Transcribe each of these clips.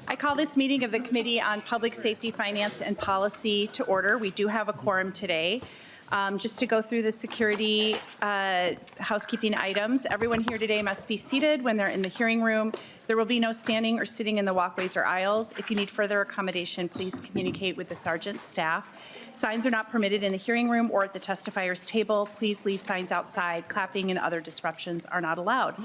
I call this meeting of the Committee on Public Safety, Finance, and Policy to order. We do have a quorum today. Just to go through the security housekeeping items, everyone here today must be seated when they're in the hearing room. There will be no standing or sitting in the walkways or aisles. If you need further accommodation, please communicate with the sergeant's staff. Signs are not permitted in the hearing room or at the testifier's table. Please leave signs outside. Clapping and other disruptions are not allowed.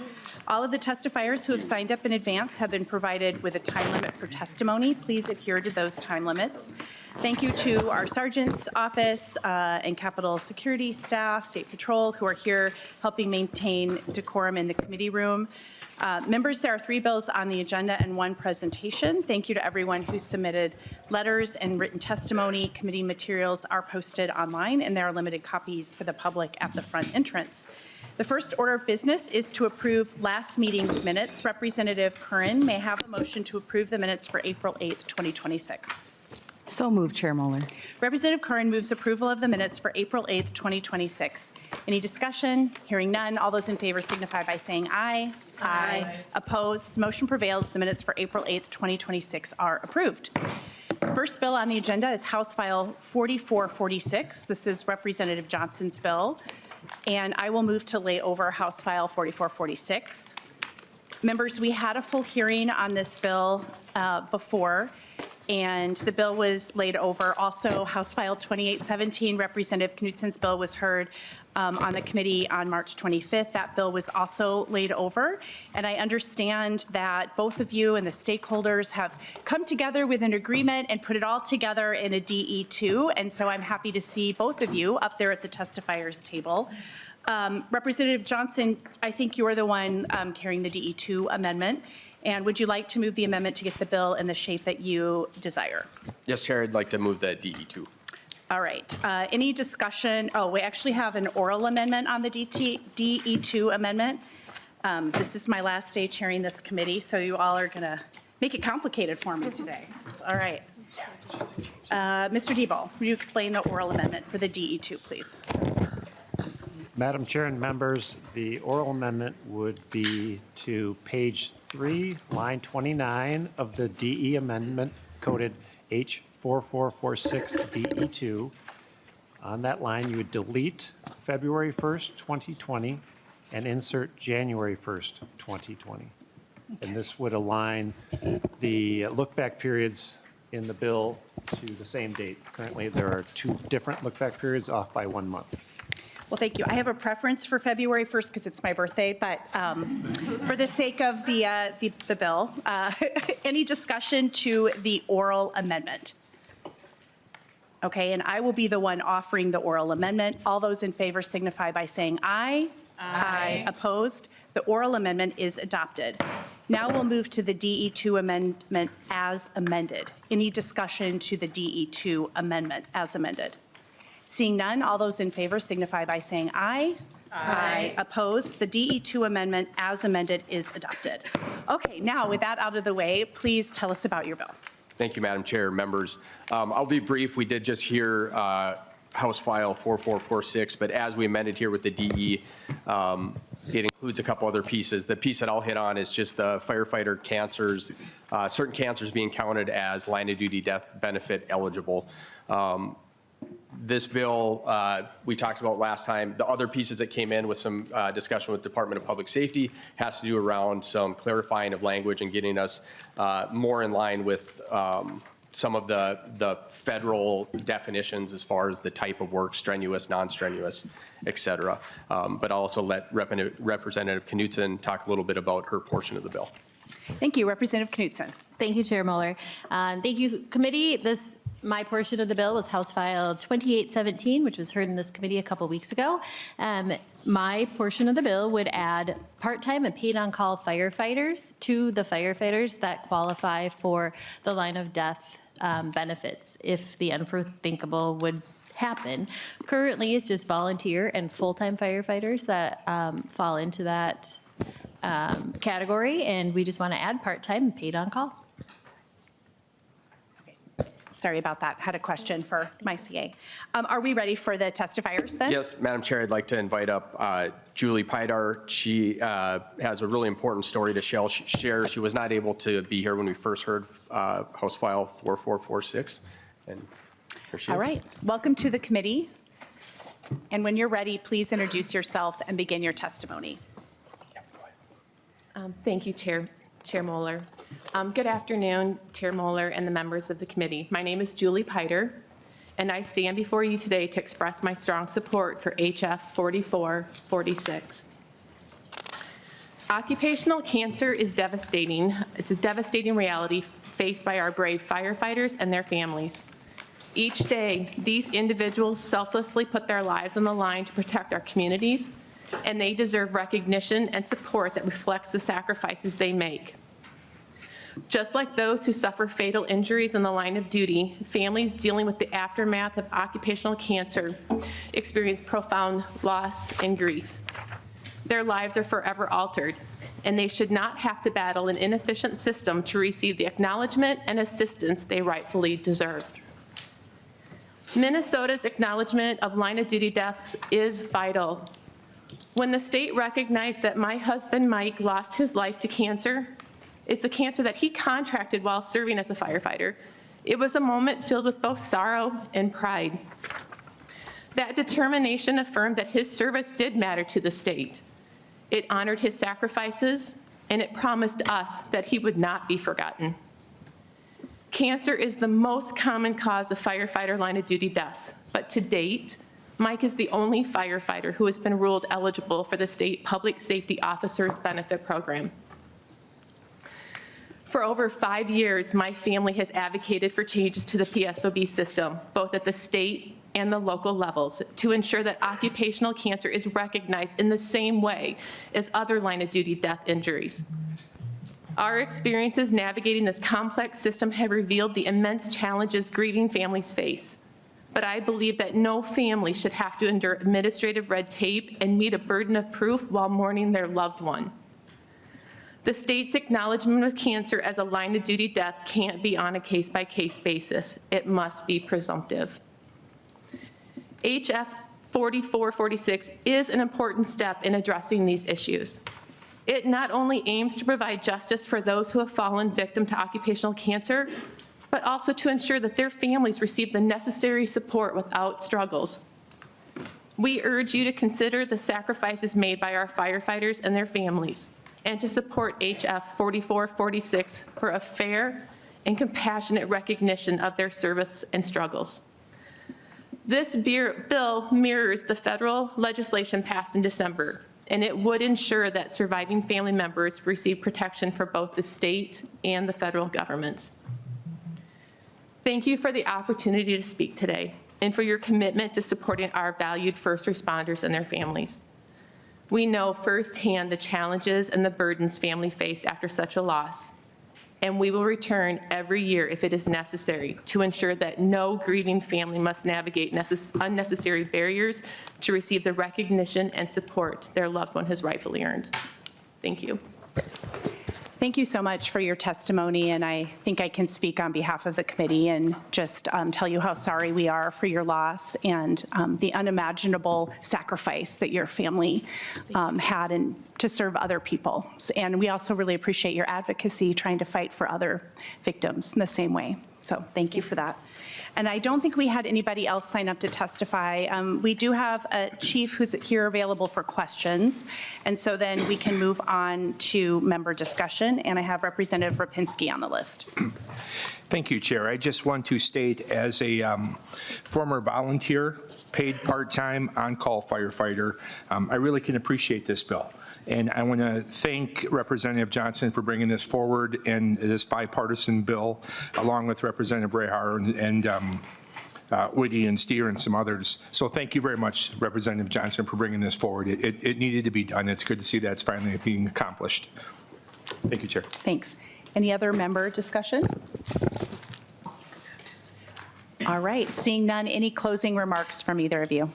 All of the testifiers who have signed up in advance have been provided with a time limit for testimony. Please adhere to those time limits. Thank you to our sergeant's office and Capitol Security staff, State Patrol, who are here helping maintain decorum in the committee room. Members, there are 3 bills on the agenda and 1 presentation. Thank you to everyone who submitted letters and written testimony. Committee materials are posted online, and there are limited copies for the public at the front entrance. The first order of business is to approve last meeting's minutes. Representative Curran may have a motion to approve the minutes for April 8th, 2026. So moved, Chair Moller. Representative Curran moves approval of the minutes for April 8th, 2026. Any discussion? Hearing none. All those in favor signify by saying aye. Aye. Opposed? Motion prevails. The minutes for April 8th, 2026 are approved. The first bill on the agenda is House File 4446. This is Representative Johnson's bill, and I will move to lay over House File 4446. Members, we had a full hearing on this bill before, and the bill was laid over. Also, House File 2817, Representative Knutson's bill was heard on the committee on March 25th. That bill was also laid over, and I understand that both of you and the stakeholders have come together with an agreement and put it all together in a DE2, and so I'm happy to see both of you up there at the testifiers table. Representative Johnson, I think you're the one carrying the DE2 amendment. And would you like to move the amendment to get the bill in the shape that you desire? Yes, Chair, I'd like to move that DE2. All right. Any discussion? Oh, we actually have an oral amendment on the DE2 amendment. This is my last day chairing this committee, so you all are going to make it complicated for me today. It's all right. Mr. Debo, will you explain the oral amendment for the DE2, please? Madam Chair and members, the oral amendment would be to page 3, line 29 of the DE amendment coded H4446DE2. On that line, you would delete February 1st, 2020 and insert January 1st, 2020. Okay. And this would align the look-back periods in the bill to the same date. Currently, there are 2 different look-back periods off by 1 month. Well, thank you. I have a preference for February 1st because it's my birthday, but for the sake of the bill, any discussion to the oral amendment? Okay, and I will be the one offering the oral amendment. All those in favor signify by saying aye. Aye. Opposed? The oral amendment is adopted. Now we'll move to the DE2 amendment as amended. Any discussion to the DE2 amendment as amended? Seeing none, all those in favor signify by saying aye. Aye. Opposed? The DE2 amendment as amended is adopted. Okay, now with that out of the way, please tell us about your bill. Thank you, Madam Chair, members. I'll be brief. We did just hear House File 4446, but as we amended here with the DE, it includes a couple other pieces. The piece that I'll hit on is just the firefighter cancers, certain cancers being counted as line of duty death benefit eligible. This bill we talked about last time. The other pieces that came in with some discussion with Department of Public Safety has to do around some clarifying of language and getting us more in line with some of the federal definitions as far as the type of work, strenuous, non-strenuous, et cetera. But I'll also let Representative Knutson talk a little bit about her portion of the bill. Thank you. Representative Knutson. Thank you, Chair Moller. Thank you, committee. My portion of the bill was House File 2817, which was heard in this committee a couple weeks ago. My portion of the bill would add part-time and paid-on-call firefighters to the firefighters that qualify for the line of death benefits if the unthinkable would happen. Currently, it's just volunteer and full-time firefighters that fall into that category, and we just want to add part-time and paid-on-call. sorry about that. Had a question for my CA. Are we ready for the testifiers then? Yes, Madam Chair, I'd like to invite up Julie Pydar. She has a really important story to share. She was not able to be here when we first heard House File 4446. And here she is. All right, welcome to the committee. And when you're ready, please introduce yourself and begin your testimony. Thank you, Chair Moller. Good afternoon, Chair Moller and the members of the committee. My name is Julie Pydar, and I stand before you today to express my strong support for HF 4446. Occupational cancer is devastating. It's a devastating reality faced by our brave firefighters and their families. Each day, these individuals selflessly put their lives on the line to protect our communities, and they deserve recognition and support that reflects the sacrifices they make. Just like those who suffer fatal injuries in the line of duty, families dealing with the aftermath of occupational cancer experience profound loss and grief. Their lives are forever altered, and they should not have to battle an inefficient system to receive the acknowledgement and assistance they rightfully deserve. Minnesota's acknowledgement of line of duty deaths is vital. When the state recognized that my husband, Mike, lost his life to cancer, it's a cancer that he contracted while serving as a firefighter. It was a moment filled with both sorrow and pride. That determination affirmed that his service did matter to the state. It honored his sacrifices, and it promised us that he would not be forgotten. Cancer is the most common cause of firefighter line of duty deaths, but to date, Mike is the only firefighter who has been ruled eligible for the state Public Safety Officers Benefit Program. For over 5 years, my family has advocated for changes to the PSOB system, both at the state and the local levels, to ensure that occupational cancer is recognized in the same way as other line of duty death injuries. Our experiences navigating this complex system have revealed the immense challenges grieving families face. But I believe that no family should have to endure administrative red tape and meet a burden of proof while mourning their loved one. The state's acknowledgement of cancer as a line of duty death can't be on a case-by-case basis. It must be presumptive. HF 4446 is an important step in addressing these issues. It not only aims to provide justice for those who have fallen victim to occupational cancer, but also to ensure that their families receive the necessary support without struggles. We urge you to consider the sacrifices made by our firefighters and their families, and to support HF 4446 for a fair and compassionate recognition of their service and struggles. This bill mirrors the federal legislation passed in December, and it would ensure that surviving family members receive protection for both the state and the federal governments. Thank you for the opportunity to speak today and for your commitment to supporting our valued first responders and their families. We know firsthand the challenges and the burdens families face after such a loss, and we will return every year if it is necessary to ensure that no grieving family must navigate unnecessary barriers to receive the recognition and support their loved one has rightfully earned. Thank you. Thank you so much for your testimony, and I think I can speak on behalf of the committee and just tell you how sorry we are for your loss and the unimaginable sacrifice that your family had to serve other people. And we also really appreciate your advocacy trying to fight for other victims in the same way. So thank you for that. And I don't think we had anybody else sign up to testify. We do have a chief who's here available for questions. And so then we can move on to member discussion. And I have Representative Rapinski on the list. Thank you, Chair. I just want to state, as a former volunteer, paid part-time on-call firefighter, I really can appreciate this bill. And I want to thank Representative Johnson for bringing this forward and this bipartisan bill, along with Representative Rehar and Whitty and Steer and some others. So thank you very much, Representative Johnson, for bringing this forward. It needed to be done. It's good to see that's finally being accomplished. Thank you, Chair. Thanks. Any other member discussion? All right, seeing none, any closing remarks from either of you?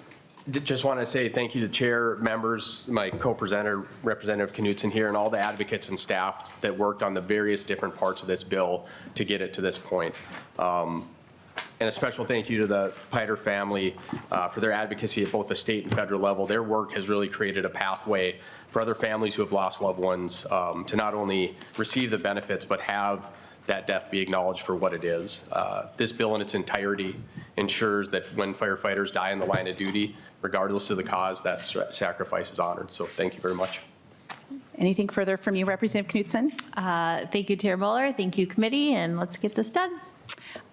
Just want to say thank you to chair, members, my co-presenter, Representative Knutson here, and all the advocates and staff that worked on the various different parts of this bill to get it to this point. And a special thank you to the Piter family for their advocacy at both the state and federal level. Their work has really created a pathway for other families who have lost loved ones to not only receive the benefits, but have that death be acknowledged for what it is. This bill in its entirety ensures that when firefighters die in the line of duty, regardless of the cause, that sacrifice is honored. So thank you very much. Anything further from you, Representative Knudsen? Thank you, Chair Moller. Thank you, committee, and let's get this done.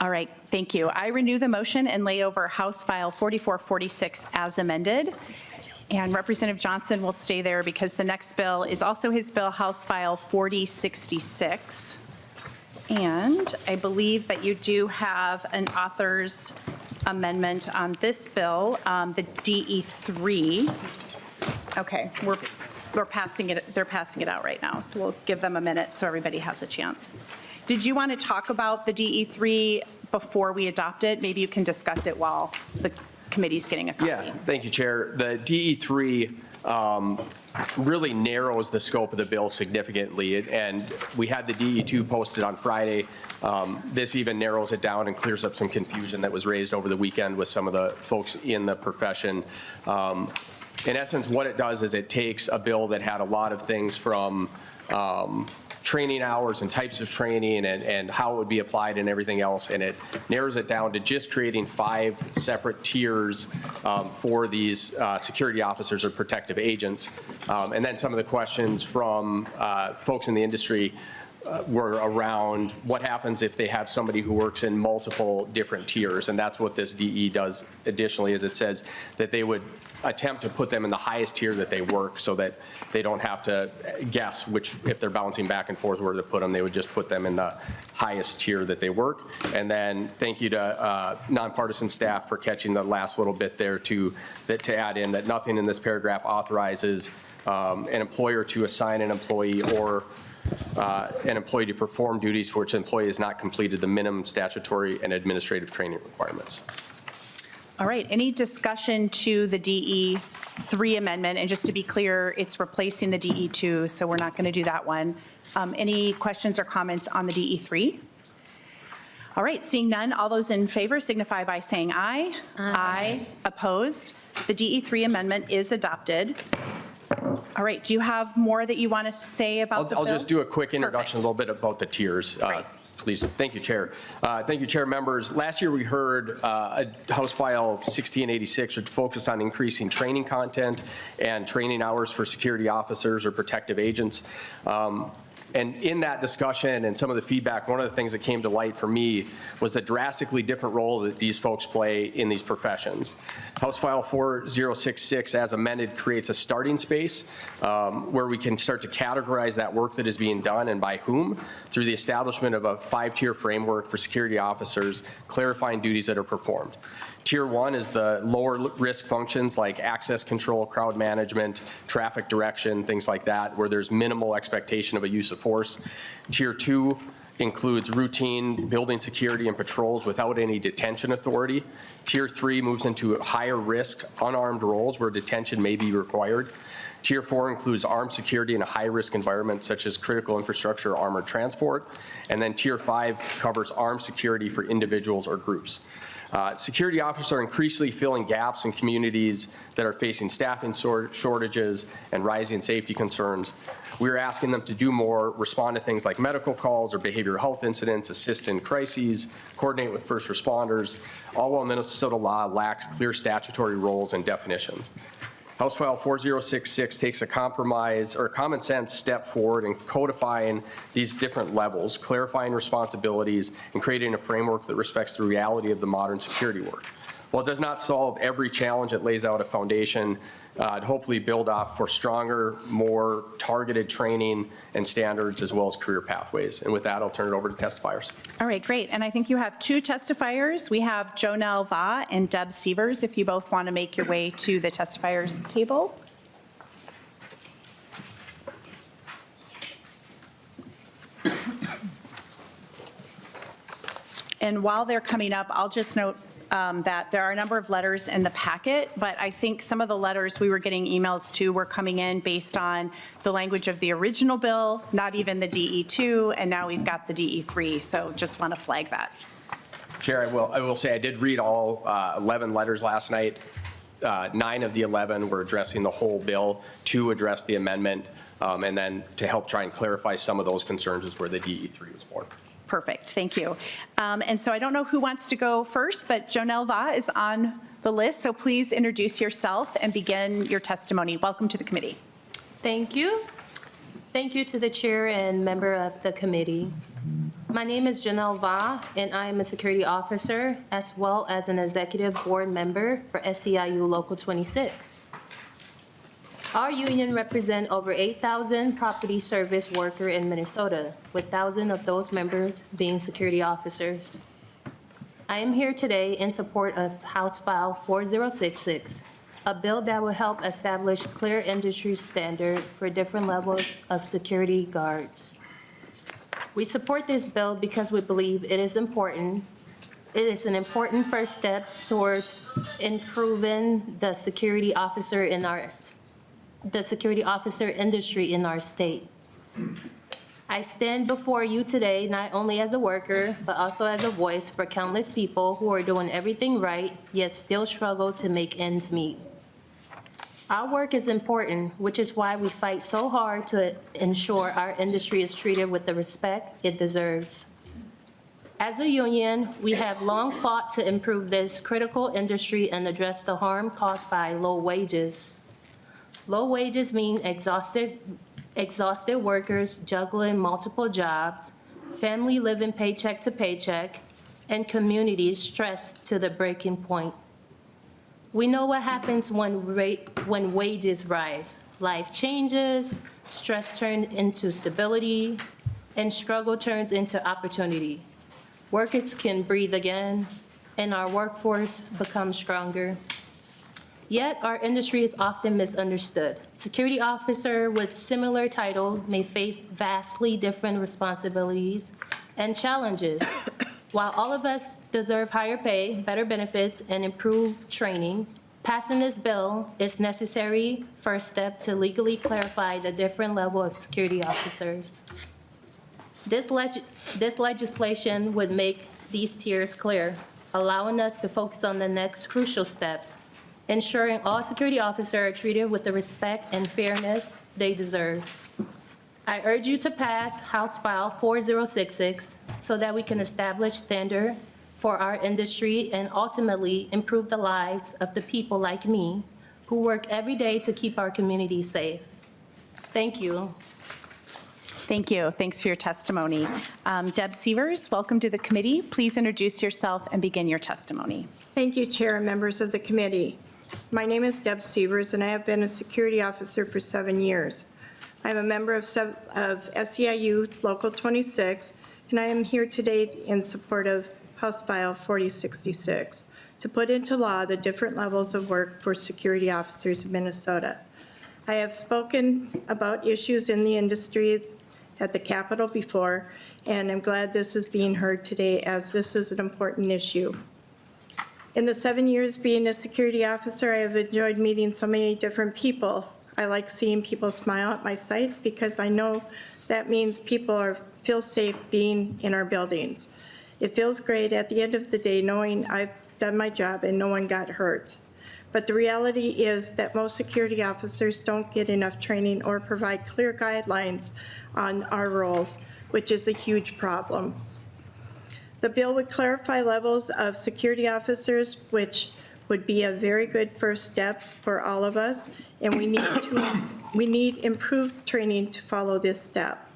All right, thank you. I renew the motion and lay over House File 4446 as amended. And Representative Johnson will stay there because the next bill is also his bill, House File 4066. And I believe that you do have an author's amendment on this bill, the DE3. Okay, we're passing it, they're passing it out right now, so we'll give them a minute so everybody has a chance. Did you want to talk about the DE3 before we adopt it? Maybe you can discuss it while the committee's getting a copy. Yeah, thank you, Chair. The DE3 really narrows the scope of the bill significantly, and we had the DE2 posted on Friday. This even narrows it down and clears up some confusion that was raised over the weekend with some of the folks in the profession. In essence, what it does is it takes a bill that had a lot of things from training hours and types of training and how it would be applied and everything else, and it narrows it down to just creating 5 separate tiers for these security officers or protective agents. And then some of the questions from folks in the industry were around what happens if they have somebody who works in multiple different tiers, and that's what this DE does additionally, is it says that they would attempt to put them in the highest tier that they work so that they don't have to guess which, if they're bouncing back and forth where to put them, they would just put them in the highest tier that they work. And then thank you to nonpartisan staff for catching the last little bit there to add in that nothing in this paragraph authorizes an employer to assign an employee or an employee to perform duties for which the employee has not completed the minimum statutory and administrative training requirements. All right, any discussion to the DE3 amendment? And just to be clear, it's replacing the DE2, so we're not going to do that one. Any questions or comments on the DE3? All right, seeing none, all those in favor signify by saying aye. Aye. Opposed? The DE3 amendment is adopted. All right, do you have more that you want to say about the bill? I'll just do a quick introduction, Perfect. a little bit about the tiers. Right. Please, thank you, Chair. Thank you, Chair members. Last year we heard a House File 1686, which focused on increasing training content and training hours for security officers or protective agents. And in that discussion and some of the feedback, one of the things that came to light for me was the drastically different role that these folks play in these professions. House File 4066, as amended, creates a starting space where we can start to categorize that work that is being done and by whom through the establishment of a 5-tier framework for security officers, clarifying duties that are performed. Tier 1 is the lower risk functions like access control, crowd management, traffic direction, things like that, where there's minimal expectation of a use of force. Tier 2 includes routine building security and patrols without any detention authority. Tier 3 moves into higher risk unarmed roles where detention may be required. Tier 4 includes armed security in a high-risk environment such as critical infrastructure or armored transport. And then Tier 5 covers armed security for individuals or groups. Security officers are increasingly filling gaps in communities that are facing staffing shortages and rising safety concerns. We're asking them to do more, respond to things like medical calls or behavioral health incidents, assist in crises, coordinate with first responders, all while Minnesota law lacks clear statutory roles and definitions. House File 4066 takes a compromise or a common sense step forward in codifying these different levels, clarifying responsibilities, and creating a framework that respects the reality of the modern security work. While it does not solve every challenge, it lays out a foundation to hopefully build off for stronger, more targeted training and standards, as well as career pathways. And with that, I'll turn it over to testifiers. All right, great. And I think you have 2 testifiers. We have Jonelle Va and Deb Sievers, if you both want to make your way to the testifiers table. And while they're coming up, I'll just note that there are a number of letters in the packet, but I think some of the letters we were getting emails to were coming in based on the language of the original bill, not even the DE2, and now we've got the DE3, so just want to flag that. Chair, I will say I did read all 11 letters last night. 9 of the 11 were addressing the whole bill, 2 addressed the amendment, and then to help try and clarify some of those concerns is where the DE3 was born. Perfect, thank you. And so I don't know who wants to go first, but Jonelle Va is on the list, so please introduce yourself and begin your testimony. Welcome to the committee. Thank you. Thank you to the chair and member of the committee. My name is Janelle Va, and I am a security officer as well as an executive board member for SEIU Local 26. Our union represents over 8,000 property service workers in Minnesota, with thousands of those members being security officers. I am here today in support of House File 4066, a bill that will help establish clear industry standard for different levels of security guards. We support this bill because we believe it is important. It is an important first step towards improving the security officer industry in our state. I stand before you today not only as a worker, but also as a voice for countless people who are doing everything right, yet still struggle to make ends meet. Our work is important, which is why we fight so hard to ensure our industry is treated with the respect it deserves. As a union, we have long fought to improve this critical industry and address the harm caused by low wages. Low wages mean exhausted workers juggling multiple jobs, family living paycheck to paycheck, and communities stressed to the breaking point. We know what happens when wages rise. Life changes, stress turns into stability, and struggle turns into opportunity. Workers can breathe again, and our workforce becomes stronger. Yet, our industry is often misunderstood. Security officer with similar title may face vastly different responsibilities and challenges. While all of us deserve higher pay, better benefits, and improved training, passing this bill is necessary first step to legally clarify the different level of security officers. This legislation would make these tiers clear, allowing us to focus on the next crucial steps, ensuring all security officers are treated with the respect and fairness they deserve. I urge you to pass House File 4066 so that we can establish standard for our industry and ultimately improve the lives of the people like me who work every day to keep our community safe. Thank you. Thank you. Thanks for your testimony. Deb Severs, welcome to the committee. Please introduce yourself and begin your testimony. Thank you, Chair and members of the committee. My name is Deb Severs, and I have been a security officer for 7 years. I'm a member of SEIU Local 26, and I am here today in support of House File 4066 to put into law the different levels of work for security officers in Minnesota. I have spoken about issues in the industry at the Capitol before, and I'm glad this is being heard today as this is an important issue. In the 7 years being a security officer, I have enjoyed meeting so many different people. I like seeing people smile at my sites because I know that means people feel safe being in our buildings. It feels great at the end of the day knowing I've done my job and no one got hurt. But the reality is that most security officers don't get enough training or provide clear guidelines on our roles, which is a huge problem. The bill would clarify levels of security officers, which would be a very good first step for all of us, and we need improved training to follow this step.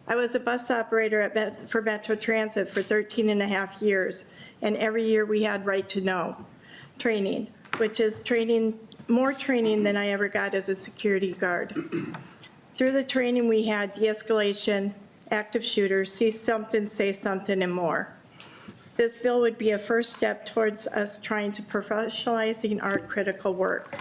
I was a bus operator for Metro Transit for 13 and a half years, and every year we had right to know training, which is more training than I ever got as a security guard. Through the training, we had de-escalation, active shooters, see something, say something, and more. This bill would be a first step towards us trying to professionalizing our critical work.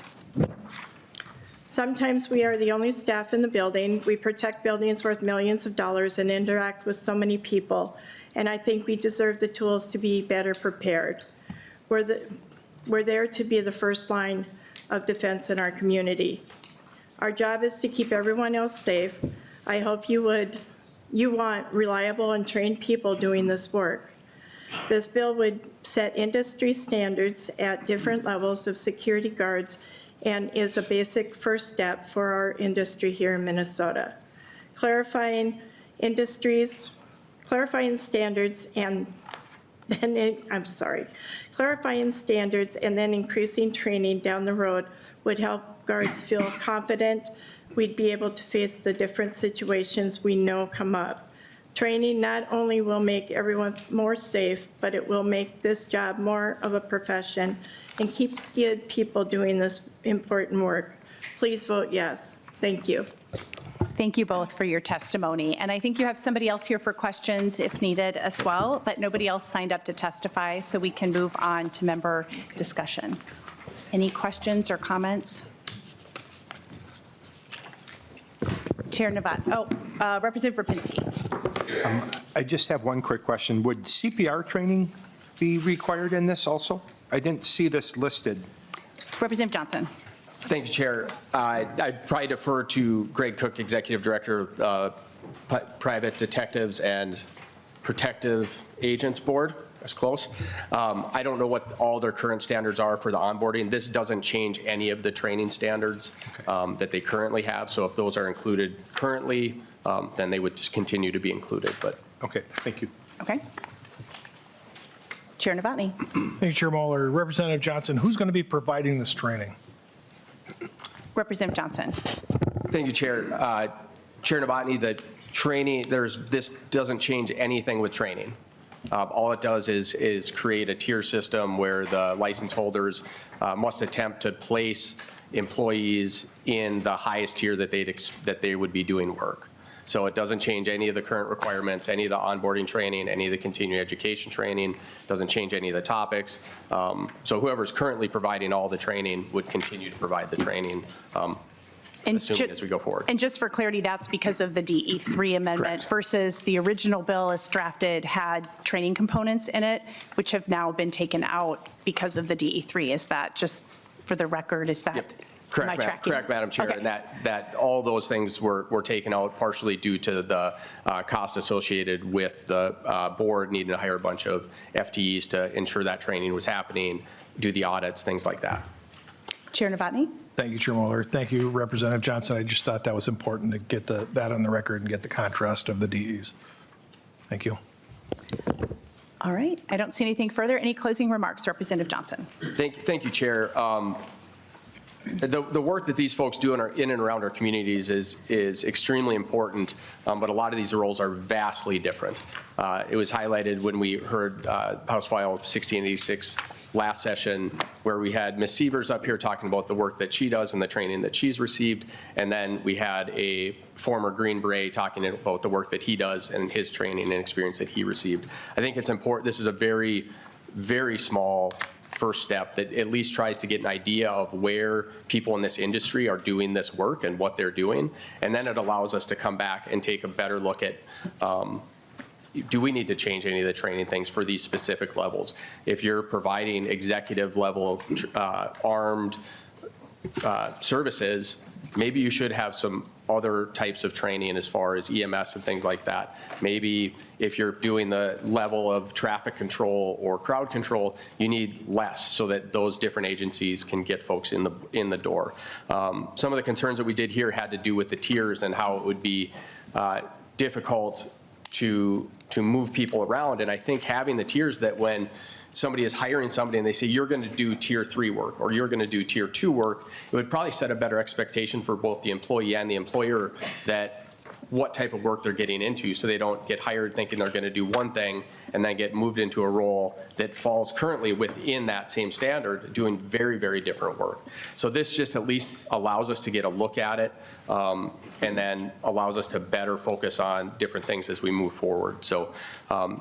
Sometimes we are the only staff in the building. We protect buildings worth millions of dollars and interact with so many people, and I think we deserve the tools to be better prepared. We're there to be the first line of defense in our community. Our job is to keep everyone else safe. I hope you want reliable and trained people doing this work. This bill would set industry standards at different levels of security guards and is a basic first step for our industry here in Minnesota. Clarifying standards and clarifying standards and then increasing training down the road would help guards feel confident we'd be able to face the different situations we know come up. Training not only will make everyone more safe, but it will make this job more of a profession and keep good people doing this important work. Please vote yes. Thank you. Thank you both for your testimony. And I think you have somebody else here for questions if needed as well, but nobody else signed up to testify, so we can move on to member discussion. Any questions or comments? Chair Novak, Representative Rapinski. I just have one quick question. Would CPR training be required in this also? I didn't see this listed. Representative Johnson. Thank you, Chair. I'd probably defer to Greg Cook, Executive Director of Private Detectives and Protective Agents Board. That's close. I don't know what all their current standards are for the onboarding. This doesn't change any of the training standards that they currently have. So if those are included currently, then they would just continue to be included. But Okay, thank you. Okay. Chair Novotny. Thank you, Chair Moller. Representative Johnson, who's going to be providing this training? Representative Johnson. thank you, Chair. Chair Novotny, the training, this doesn't change anything with training. All it does is create a tier system where the license holders must attempt to place employees in the highest tier that they would be doing work. So it doesn't change any of the current requirements, any of the onboarding training, any of the continuing education training, doesn't change any of the topics. So whoever's currently providing all the training would continue to provide the training, assuming as we go forward. And just for clarity, that's because of the DE3 amendment. Correct. Versus the original bill as drafted had training components in it, which have now been taken out because of the DE3. Is that, just for the record, is that? Yep. Am I tracking? Correct, Madam Chair. Okay. And that all those things were taken out partially due to the cost associated with the board needing to hire a bunch of FTEs to ensure that training was happening, do the audits, things like that. Chair Novotny? Thank you, Chair Moller. Thank you, Representative Johnson. I just thought that was important to get that on the record and get the contrast of the DEs. Thank you. All right. I don't see anything further. Any closing remarks, Representative Johnson? Thank you, Chair. The work that these folks do in and around our communities is extremely important, but a lot of these roles are vastly different. It was highlighted when we heard House File 1686 last session, where we had Ms. Sievers up here talking about the work that she does and the training that she's received, and then we had a former Green Beret talking about the work that he does and his training and experience that he received. I think it's important. This is a very, very small first step that at least tries to get an idea of where people in this industry are doing this work and what they're doing. And then it allows us to come back and take a better look at, do we need to change any of the training things for these specific levels? If you're providing executive level armed services, maybe you should have some other types of training as far as EMS and things like that. Maybe if you're doing the level of traffic control or crowd control, you need less so that those different agencies can get folks in the door. Some of the concerns that we did here had to do with the tiers and how it would be difficult to move people around. And I think having the tiers, that when somebody is hiring somebody and they say, you're going to do tier 3 work or you're going to do tier 2 work, it would probably set a better expectation for both the employee and the employer that what type of work they're getting into, so they don't get hired thinking they're going to do one thing and then get moved into a role that falls currently within that same standard, doing very, very different work. So this just at least allows us to get a look at it, and then allows us to better focus on different things as we move forward. So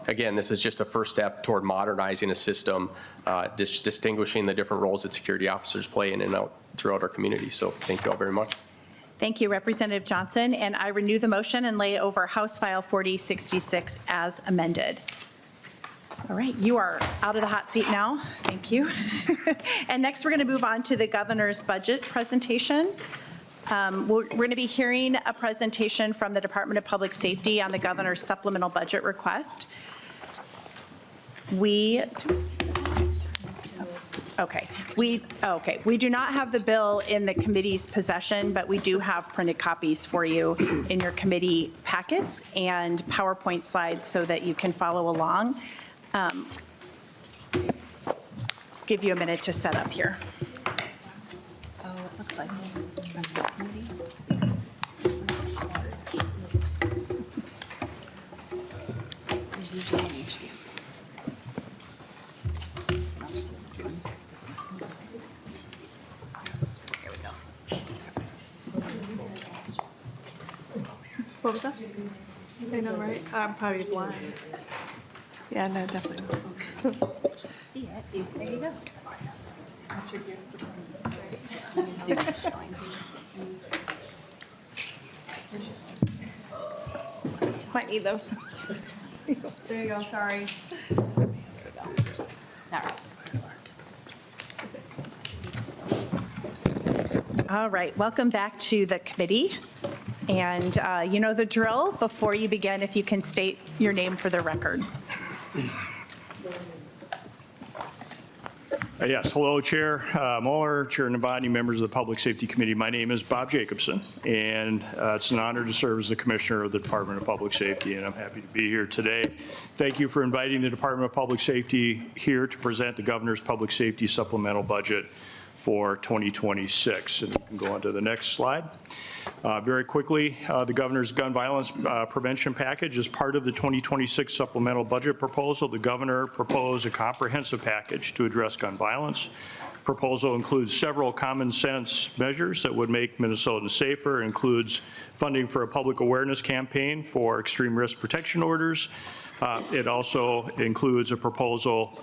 again, this is just a first step toward modernizing a system, distinguishing the different roles that security officers play in and out throughout our community. So thank you all very much. Thank you, Representative Johnson. And I renew the motion and lay over House File 4066 as amended. All right, you are out of the hot seat now. Thank you. And next, we're going to move on to the governor's budget presentation. We're going to be hearing a presentation from the Department of Public Safety on the governor's supplemental budget request. We do not have the bill in the committee's possession, but we do have printed copies for you in your committee packets and PowerPoint slides so that you can follow along. Give you a minute to set up here. Oh, it looks like. There's usually an HDM. I'll just use this one. This next one. There we go. What was that? I know, right? I'm probably blind. Yeah, no, definitely. See it. There you go. Might need those. There you go, sorry. All right, welcome back to the committee. And you know the drill. Before you begin, if you can state your name for the record. Yes, hello, Chair Moller, Chair Novotny, members of the Public Safety Committee. My name is Bob Jacobson, and it's an honor to serve as the Commissioner of the Department of Public Safety, and I'm happy to be here today. Thank you for inviting the Department of Public Safety here to present the Governor's Public Safety Supplemental Budget for 2026. And we can go on to the next slide. Very quickly, the Governor's Gun Violence Prevention Package is part of the 2026 supplemental budget proposal. The Governor proposed a comprehensive package to address gun violence. Proposal includes several common sense measures that would make Minnesotans safer. It includes funding for a public awareness campaign for extreme risk protection orders. It also includes a proposal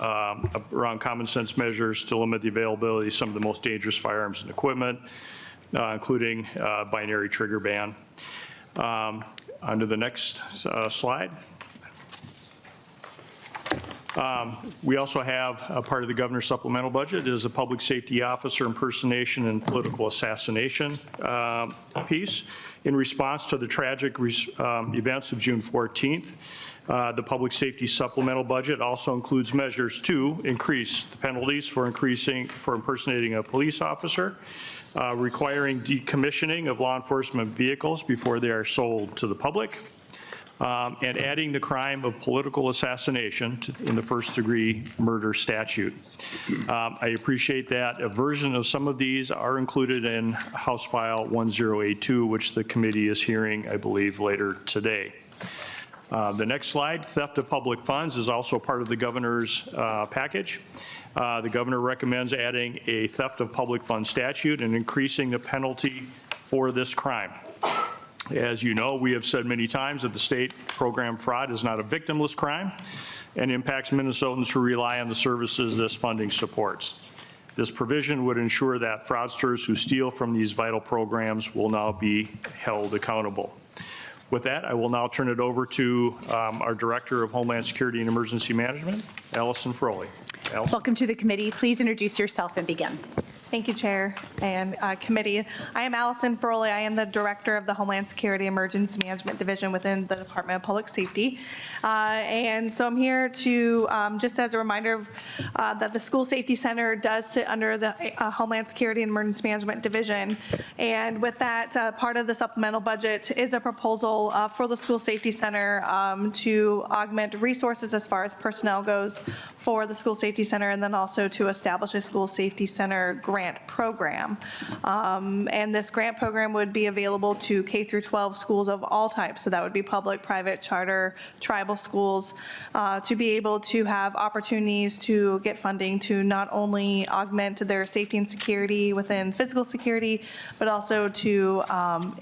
around common sense measures to limit the availability of some of the most dangerous firearms and equipment, including binary trigger ban. On to the next slide. We also have a part of the Governor's supplemental budget is a public safety officer impersonation and political assassination piece. In response to the tragic events of June 14th, the public safety supplemental budget also includes measures to increase the penalties for impersonating a police officer, requiring decommissioning of law enforcement vehicles before they are sold to the public, and adding the crime of political assassination in the first-degree murder statute. I appreciate that a version of some of these are included in House File 1082, which the committee is hearing, I believe, later today. The next slide, theft of public funds, is also part of the Governor's package. The Governor recommends adding a theft of public funds statute and increasing the penalty for this crime. As you know, we have said many times that the state program fraud is not a victimless crime and impacts Minnesotans who rely on the services this funding supports. This provision would ensure that fraudsters who steal from these vital programs will now be held accountable. With that, I will now turn it over to our Director of Homeland Security and Emergency Management, Allison Froley. Allison. Welcome to the committee. Please introduce yourself and begin. Thank you, Chair and Committee. I am Allison Froley. I am the Director of the Homeland Security Emergency Management Division within the Department of Public Safety. And so I'm here to, just as a reminder that the School Safety Center does sit under the Homeland Security and Emergency Management Division. And with that, part of the supplemental budget is a proposal for the School Safety Center to augment resources as far as personnel goes for the School Safety Center, and then also to establish a School Safety Center grant program. And this grant program would be available to K through 12 schools of all types. So that would be public, private, charter, tribal schools, to be able to have opportunities to get funding to not only augment their safety and security within physical security, but also to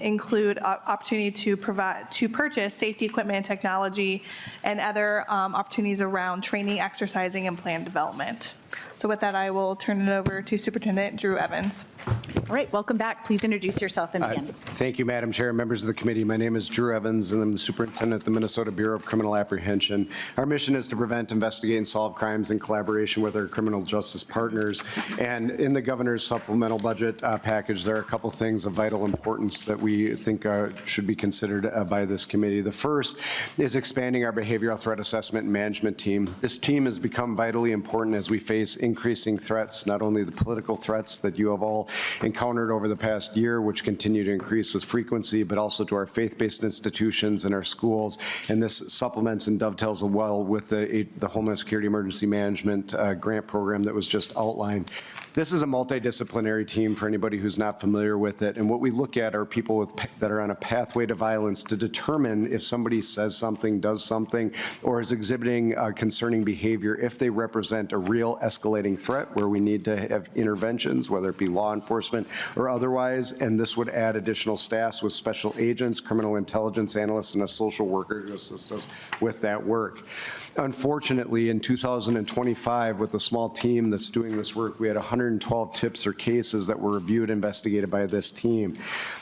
include opportunity to purchase safety equipment and technology and other opportunities around training, exercising, and plan development. So with that, I will turn it over to Superintendent Drew Evans. All right, welcome back. Please introduce yourself and begin. Thank you, Madam Chair, members of the committee. My name is Drew Evans, and I'm the superintendent of the Minnesota Bureau of Criminal Apprehension. Our mission is to prevent, investigate, and solve crimes in collaboration with our criminal justice partners. And in the governor's supplemental budget package, there are a couple things of vital importance that we think should be considered by this committee. The first is expanding our behavioral threat assessment and management team. This team has become vitally important as we face increasing threats, not only the political threats that you have all encountered over the past year, which continue to increase with frequency, but also to our faith-based institutions and our schools. And this supplements and dovetails well with the Homeland Security Emergency Management grant program that was just outlined. This is a multidisciplinary team for anybody who's not familiar with it. And what we look at are people that are on a pathway to violence to determine if somebody says something, does something, or is exhibiting concerning behavior, if they represent a real escalating threat where we need to have interventions, whether it be law enforcement or otherwise. And this would add additional staffs with special agents, criminal intelligence analysts, and a social worker to assist us with that work. Unfortunately, in 2025, with a small team that's doing this work, we had 112 tips or cases that were reviewed and investigated by this team.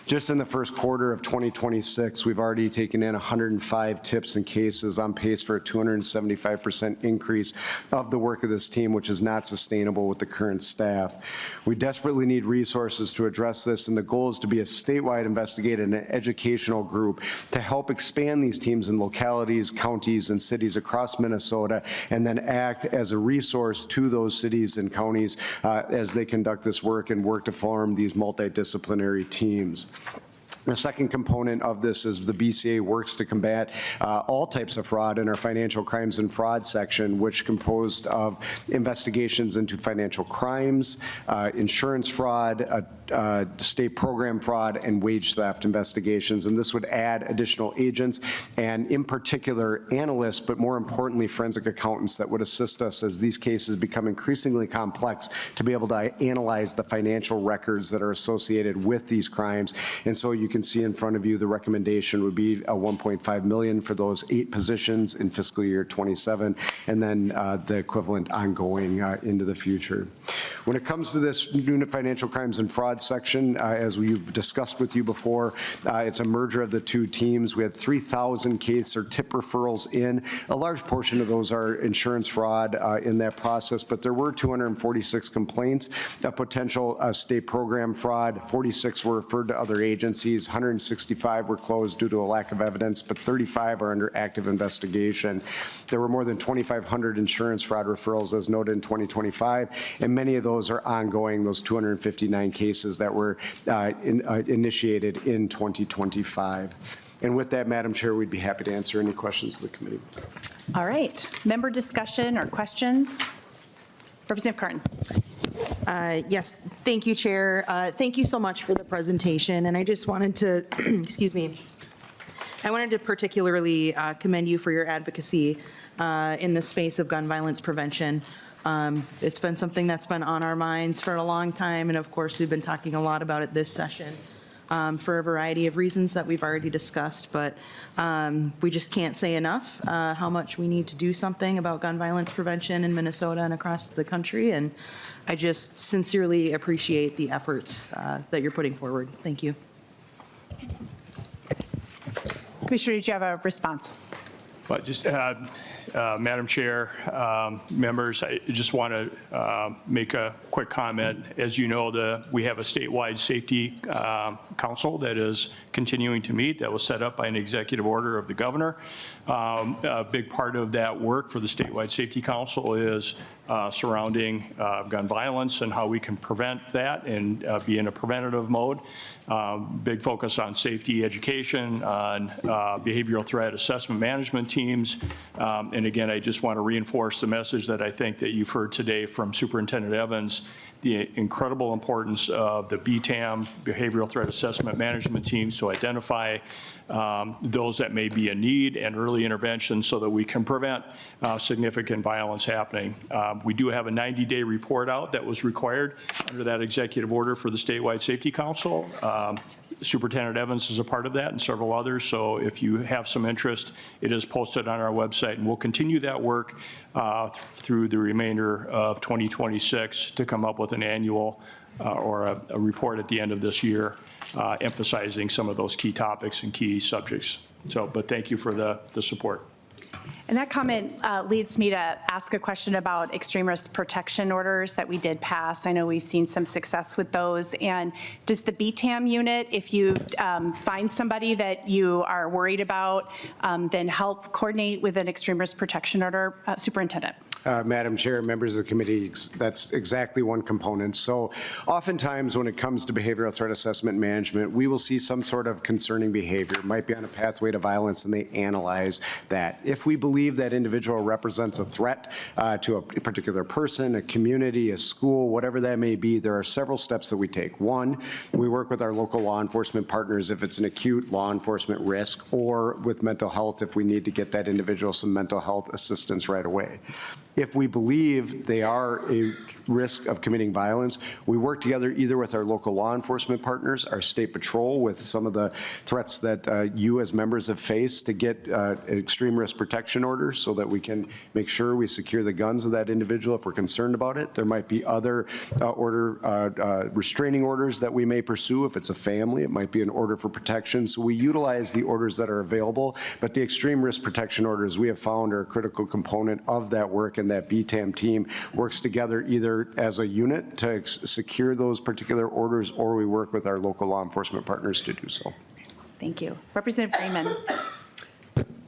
Just in the first quarter of 2026, we've already taken in 105 tips and cases, on pace for a 275% increase of the work of this team, which is not sustainable with the current staff. We desperately need resources to address this, and the goal is to be a statewide investigative and educational group to help expand these teams in localities, counties, and cities across Minnesota, and then act as a resource to those cities and counties as they conduct this work and work to form these multidisciplinary teams. The second component of this is the BCA works to combat all types of fraud in our financial crimes and fraud section, which composed of investigations into financial crimes, insurance fraud, state program fraud, and wage theft investigations. And this would add additional agents and, in particular, analysts, but more importantly, forensic accountants that would assist us as these cases become increasingly complex to be able to analyze the financial records that are associated with these crimes. And so you can see in front of you the recommendation would be $1.5 million for those 8 positions in fiscal year 27, and then the equivalent ongoing into the future. When it comes to this new financial crimes and fraud section, as we've discussed with you before, it's a merger of the two teams. We had 3,000 case or tip referrals in. A large portion of those are insurance fraud in that process, but there were 246 complaints of potential state program fraud. 46 were referred to other agencies. 165 were closed due to a lack of evidence, but 35 are under active investigation. There were more than 2,500 insurance fraud referrals, as noted in 2025, and many of those are ongoing, those 259 cases that were initiated in 2025. And with that, Madam Chair, we'd be happy to answer any questions of the committee. All right, member discussion or questions? Representative Carton. Yes, thank you, Chair. Thank you so much for the presentation. And I just wanted to, excuse me, I wanted to particularly commend you for your advocacy in the space of gun violence prevention. It's been something that's been on our minds for a long time. And of course, we've been talking a lot about it this session for a variety of reasons that we've already discussed. But we just can't say enough how much we need to do something about gun violence prevention in Minnesota and across the country. And I just sincerely appreciate the efforts that you're putting forward. Thank you. Commissioner, did you have a response? But just, Madam Chair, members, I just want to make a quick comment. As you know, we have a statewide safety council that is continuing to meet, that was set up by an executive order of the governor. A big part of that work for the statewide safety council is surrounding gun violence and how we can prevent that and be in a preventative mode. Big focus on safety education, on behavioral threat assessment management teams. And again, I just want to reinforce the message that I think that you've heard today from Superintendent Evans, the incredible importance of the BTAM, Behavioral Threat Assessment Management Teams, to identify those that may be in need and early intervention so that we can prevent significant violence happening. We do have a 90-day report out that was required under that executive order for the statewide safety council. Superintendent Evans is a part of that and several others. So if you have some interest, it is posted on our website, and we'll continue that work through the remainder of 2026 to come up with an annual or a report at the end of this year emphasizing some of those key topics and key subjects. But thank you for the support. And that comment leads me to ask a question about extreme risk protection orders that we did pass. I know we've seen some success with those. And does the BTAM unit, if you find somebody that you are worried about, then help coordinate with an extreme risk protection order? Superintendent. Madam Chair, members of the committee, that's exactly one component. So oftentimes when it comes to behavioral threat assessment management, we will see some sort of concerning behavior. It might be on a pathway to violence, and they analyze that. If we believe that individual represents a threat to a particular person, a community, a school, whatever that may be, there are several steps that we take. One, we work with our local law enforcement partners if it's an acute law enforcement risk, or with mental health if we need to get that individual some mental health assistance right away. If we believe they are a risk of committing violence, we work together either with our local law enforcement partners, our state patrol with some of the threats that you as members have faced, to get an extreme risk protection order so that we can make sure we secure the guns of that individual if we're concerned about it. There might be other restraining orders that we may pursue. If it's a family, it might be an order for protection. So we utilize the orders that are available, but the extreme risk protection orders we have found are a critical component of that work, and that BTAM team works together either as a unit to secure those particular orders, or we work with our local law enforcement partners to do so. Thank you. Representative Freeman.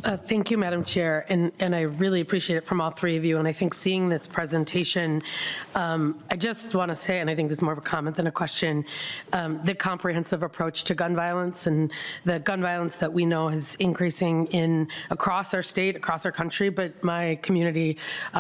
Thank you, Madam Chair, and I really appreciate it from all three of you. And I think seeing this presentation, I just want to say, and I think this is more of a comment than a question, the comprehensive approach to gun violence, and the gun violence that we know is increasing across our state, across our country, but my community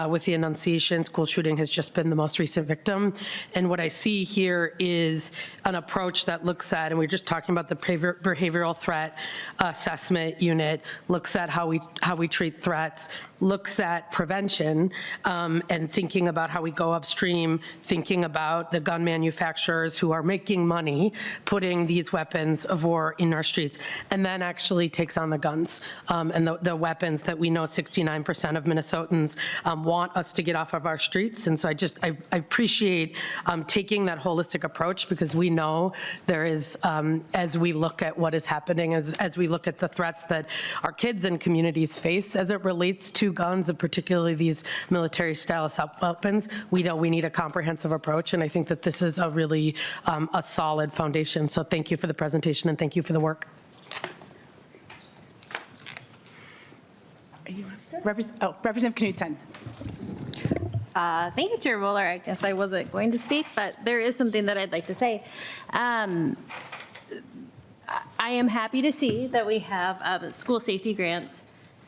with the Annunciation school shooting has just been the most recent victim. And what I see here is an approach that looks at, and we're just talking about the behavioral threat assessment unit, looks at how we treat threats, looks at prevention, and thinking about how we go upstream, thinking about the gun manufacturers who are making money putting these weapons of war in our streets, and then actually takes on the guns and the weapons that we know 69% of Minnesotans want us to get off of our streets. And so I appreciate taking that holistic approach, because we know there is, as we look at what is happening, as we look at the threats that our kids and communities face as it relates to guns, and particularly these military-style assault weapons, we know we need a comprehensive approach, and I think that this is a really a solid foundation. So thank you for the presentation, and thank you for the work. Representative Knudsen. Thank you, Chair Moller. I guess I wasn't going to speak, but there is something that I'd like to say. I am happy to see that we have school safety grants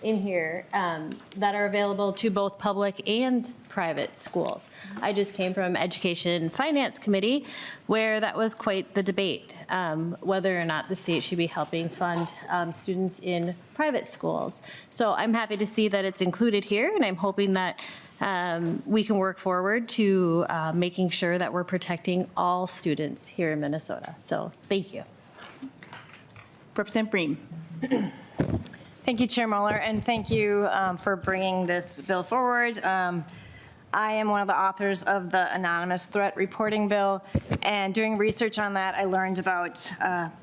in here that are available to both public and private schools. I just came from Education Finance Committee, where that was quite the debate, whether or not the state should be helping fund students in private schools. So I'm happy to see that it's included here, and I'm hoping that we can work forward to making sure that we're protecting all students here in Minnesota. So thank you. Representative Bream. Thank you, Chair Moller, and thank you for bringing this bill forward. I am one of the authors of the Anonymous Threat Reporting Bill, and doing research on that, I learned about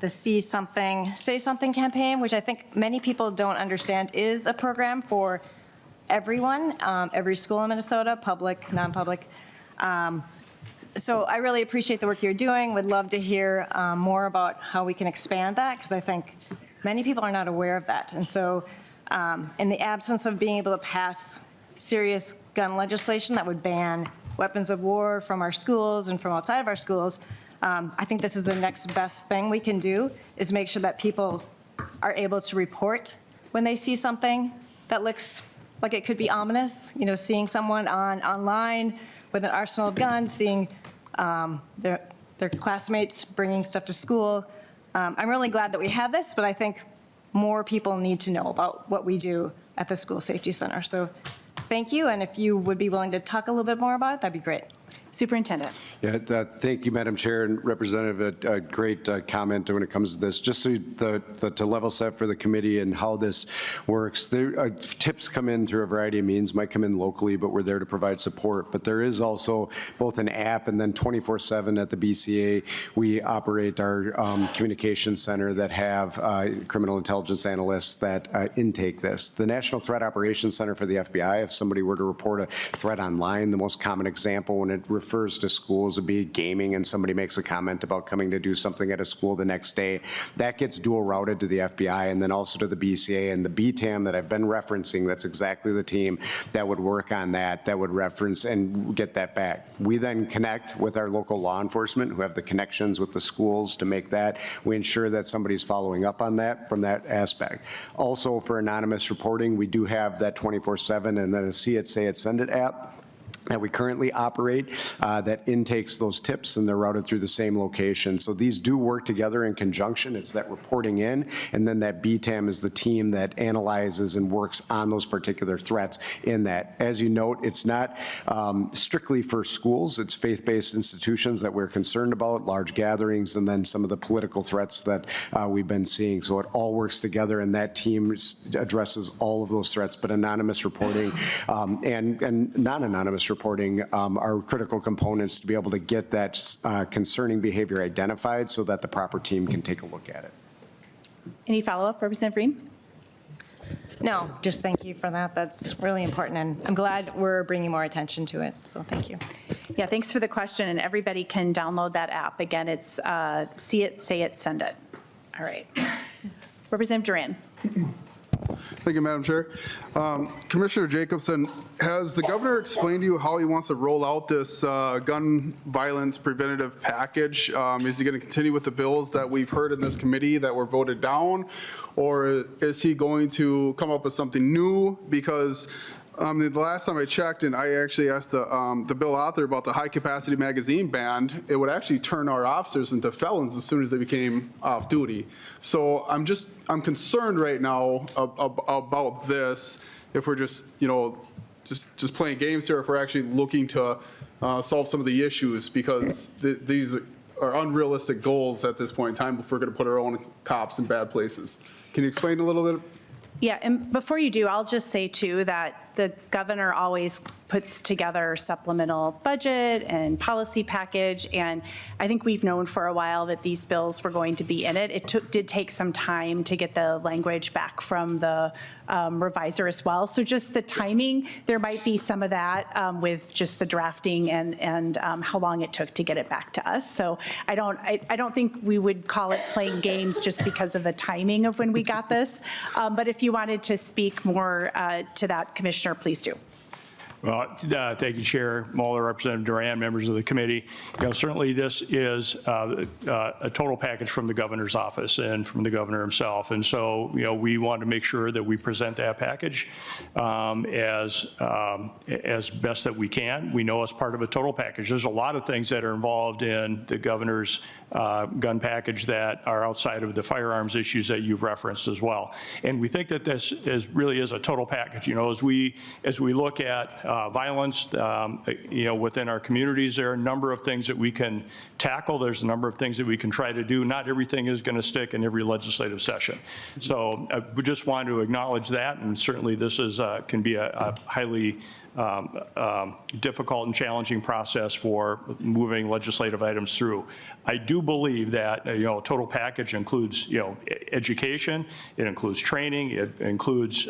the See Something, Say Something campaign, which I think many people don't understand is a program for everyone, every school in Minnesota, public, non-public. So I really appreciate the work you're doing. Would love to hear more about how we can expand that, because I think many people are not aware of that. And so in the absence of being able to pass serious gun legislation that would ban weapons of war from our schools and from outside of our schools, I think this is the next best thing we can do, is make sure that people are able to report when they see something that looks like it could be ominous. You know, seeing someone online with an arsenal of guns, seeing their classmates bringing stuff to school. I'm really glad that we have this, but I think more people need to know about what we do at the School Safety Center. So thank you, and if you would be willing to talk a little bit more about it, that'd be great. Superintendent. Yeah, thank you, Madam Chair, and Representative, a great comment when it comes to this. Just so to level set for the committee and how this works, tips come in through a variety of means, might come in locally, but we're there to provide support. But there is also both an app and then 24/7 at the BCA, we operate our communications center that have criminal intelligence analysts that intake this. The National Threat Operations Center for the FBI, if somebody were to report a threat online, the most common example when it refers to schools would be gaming and somebody makes a comment about coming to do something at a school the next day. That gets dual routed to the FBI and then also to the BCA, and the BTAM that I've been referencing, that's exactly the team that would work on that would reference and get that back. We then connect with our local law enforcement who have the connections with the schools to make that. We ensure that somebody's following up on that from that aspect. Also for anonymous reporting, we do have that 24/7 and then a See It, Say It, Send It app that we currently operate that intakes those tips, and they're routed through the same location. So these do work together in conjunction. It's that reporting in, and then that BTAM is the team that analyzes and works on those particular threats in that. As you note, it's not strictly for schools. It's faith-based institutions that we're concerned about, large gatherings, and then some of the political threats that we've been seeing. So it all works together, and that team addresses all of those threats. But anonymous reporting and non-anonymous reporting are critical components to be able to get that concerning behavior identified so that the proper team can take a look at it. Any follow-up, Representative Green? No, just thank you for that. That's really important, and I'm glad we're bringing more attention to it, so thank you. Yeah, thanks for the question, and everybody can download that app. Again, it's See It, Say It, Send It. All right. Representative Duran. Thank you, Madam Chair. Commissioner Jacobson, has the governor explained to you how he wants to roll out this gun violence preventative package? Is he going to continue with the bills that we've heard in this committee that were voted down? Or is he going to come up with something new? Because the last time I checked, and I actually asked the bill author about the high-capacity magazine ban, it would actually turn our officers into felons as soon as they became off-duty. So I'm concerned right now about this, if we're just playing games here, if we're actually looking to solve some of the issues, because these are unrealistic goals at this point in time if we're going to put our own cops in bad places. Can you explain a little bit? Yeah, and before you do, I'll just say too that the governor always puts together supplemental budget and policy package, and I think we've known for a while that these bills were going to be in it. It did take some time to get the language back from the reviser as well. So just the timing, there might be some of that with just the drafting and how long it took to get it back to us. So I don't think we would call it playing games just because of the timing of when we got this. But if you wanted to speak more to that, Commissioner, please do. Well, thank you, Chair Moller, Representative Duran, members of the committee. Certainly this is a total package from the governor's office and from the governor himself. And so, we want to make sure that we present that package as best that we can. We know as part of a total package, there's a lot of things that are involved in the governor's gun package that are outside of the firearms issues that you've referenced as well. And we think that this really is a total package. As we look at violence, within our communities, there are a number of things that we can tackle. There's a number of things that we can try to do. Not everything is going to stick in every legislative session. So we just want to acknowledge that, and certainly this can be a highly difficult and challenging process for moving legislative items through. I do believe that a total package includes education, it includes training, it includes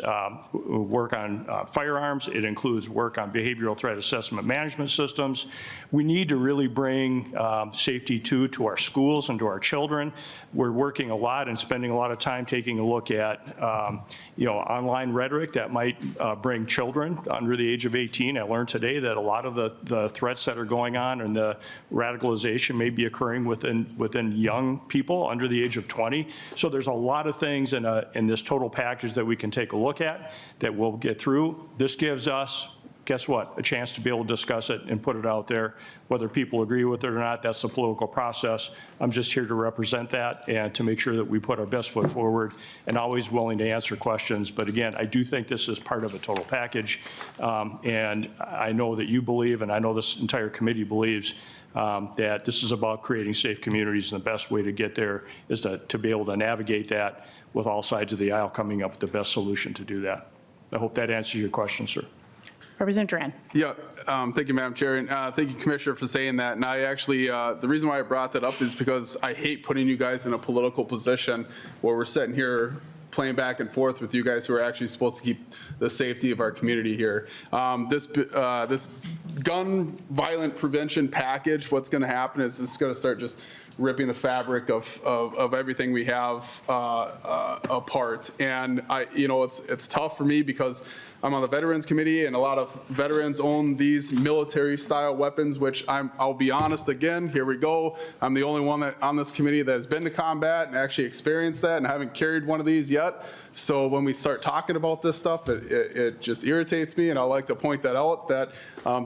work on firearms, it includes work on behavioral threat assessment management systems. We need to really bring safety to our schools and to our children. We're working a lot and spending a lot of time taking a look at online rhetoric that might bring children under the age of 18. I learned today that a lot of the threats that are going on and the radicalization may be occurring within young people under the age of 20. So there's a lot of things in this total package that we can take a look at that we'll get through. This gives us guess what? A chance to be able to discuss it and put it out there. Whether people agree with it or not, that's the political process. I'm just here to represent that and to make sure that we put our best foot forward and always willing to answer questions. But again, I do think this is part of a total package. And I know that you believe, and I know this entire committee believes, that this is about creating safe communities, and the best way to get there is to be able to navigate that with all sides of the aisle coming up with the best solution to do that. I hope that answers your question, sir. Representative Duran. Yeah, thank you, Madam Chair, and thank you, Commissioner, for saying that. And I actually, the reason why I brought that up is because I hate putting you guys in a political position where we're sitting here playing back and forth with you guys who are actually supposed to keep the safety of our community here. This gun violent prevention package, what's going to happen is it's going to start just ripping the fabric of everything we have apart. And it's tough for me because I'm on the Veterans Committee, and a lot of veterans own these military-style weapons, which I'll be honest again, here we go. I'm the only one that on this committee that has been to combat and actually experienced that, and I haven't carried one of these yet. So when we start talking about this stuff, it just irritates me, and I like to point that out, that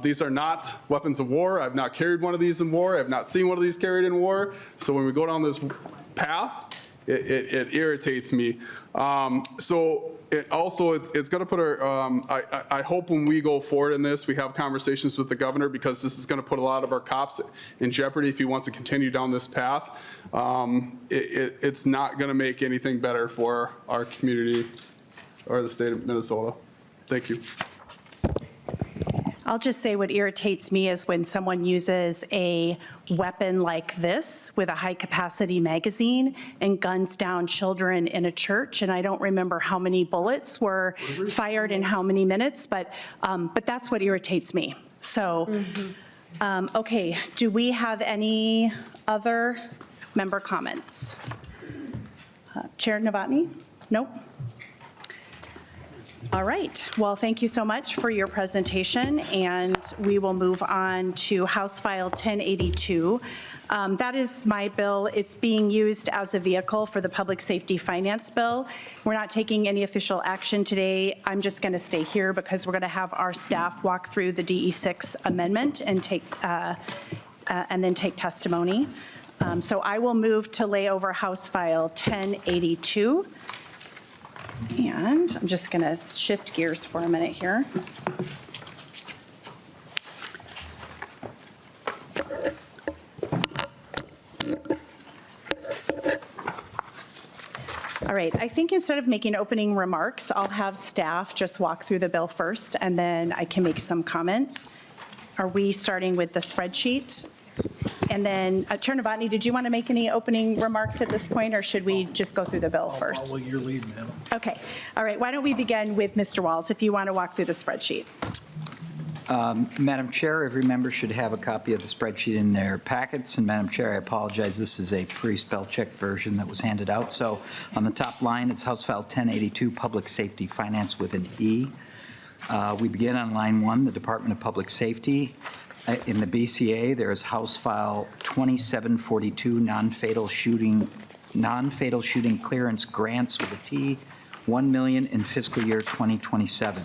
these are not weapons of war. I've not carried one of these in war. I've not seen one of these carried in war. So when we go down this path, it irritates me. So it's going to put our, I hope when we go forward in this, we have conversations with the governor, because this is going to put a lot of our cops in jeopardy if he wants to continue down this path. It's not going to make anything better for our community or the state of Minnesota. Thank you. I'll just say what irritates me is when someone uses a weapon like this with a high-capacity magazine and guns down children in a church, and I don't remember how many bullets were fired in how many minutes, but that's what irritates me. So, okay, do we have any other member comments? Chair Novotny? Nope. All right, well, thank you so much for your presentation, and we will move on to House File 1082. That is my bill. It's being used as a vehicle for the Public Safety Finance Bill. We're not taking any official action today. I'm just going to stay here because we're going to have our staff walk through the DE6 amendment and then take testimony. So I will move to lay over House File 1082. And I'm just going to shift gears for a minute here. All right, I think instead of making opening remarks, I'll have staff just walk through the bill first, and then I can make some comments. Are we starting with the spreadsheet? And then, Chair Novotny, did you want to make any opening remarks at this point, or should we just go through the bill first? I'll follow your lead, ma'am. Okay. All right. Why don't we begin with Mr. Walls, if you want to walk through the spreadsheet. Madam Chair, every member should have a copy of the spreadsheet in their packets. And Madam Chair, I apologize, this is a pre-spell check version that was handed out. So on the top line, it's House File 1082, Public Safety Finance with an E. We begin on line 1, the Department of Public Safety. In the BCA, there is House File 2742, non-fatal shooting clearance grants with a T, $1 million in fiscal year 2027.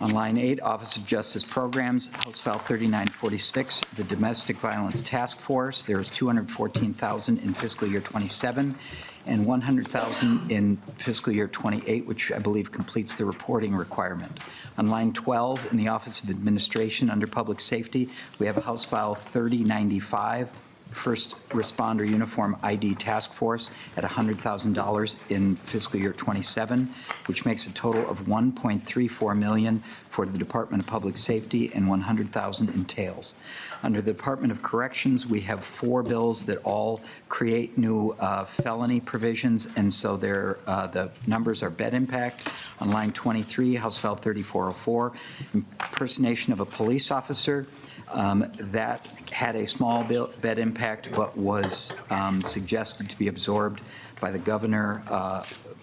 On line 8, Office of Justice Programs, House File 3946, the Domestic Violence Task Force, there is $214,000 in fiscal year 27 and $100,000 in fiscal year 28, which I believe completes the reporting requirement. On line 12, in the Office of Administration under Public Safety, we have House File 3095, First Responder Uniform ID Task Force at $100,000 in fiscal year 27, which makes a total of $1.34 million for the Department of Public Safety and $100,000 in tails. Under the Department of Corrections, we have 4 bills that all create new felony provisions, and so the numbers are bed impact. On line 23, House File 3404, impersonation of a police officer. That had a small bed impact, but was suggested to be absorbed by the governor,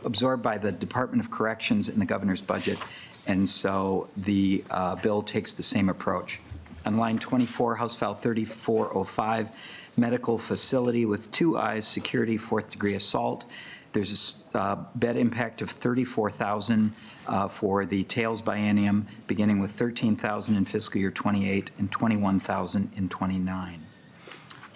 absorbed by the Department of Corrections in the governor's budget, and so the bill takes the same approach. On line 24, House File 3405, medical facility with 2 eyes, security, 4th degree assault. There's a bed impact of $34,000 for the Tails biennium, beginning with $13,000 in fiscal year '28 and $21,000 in '29.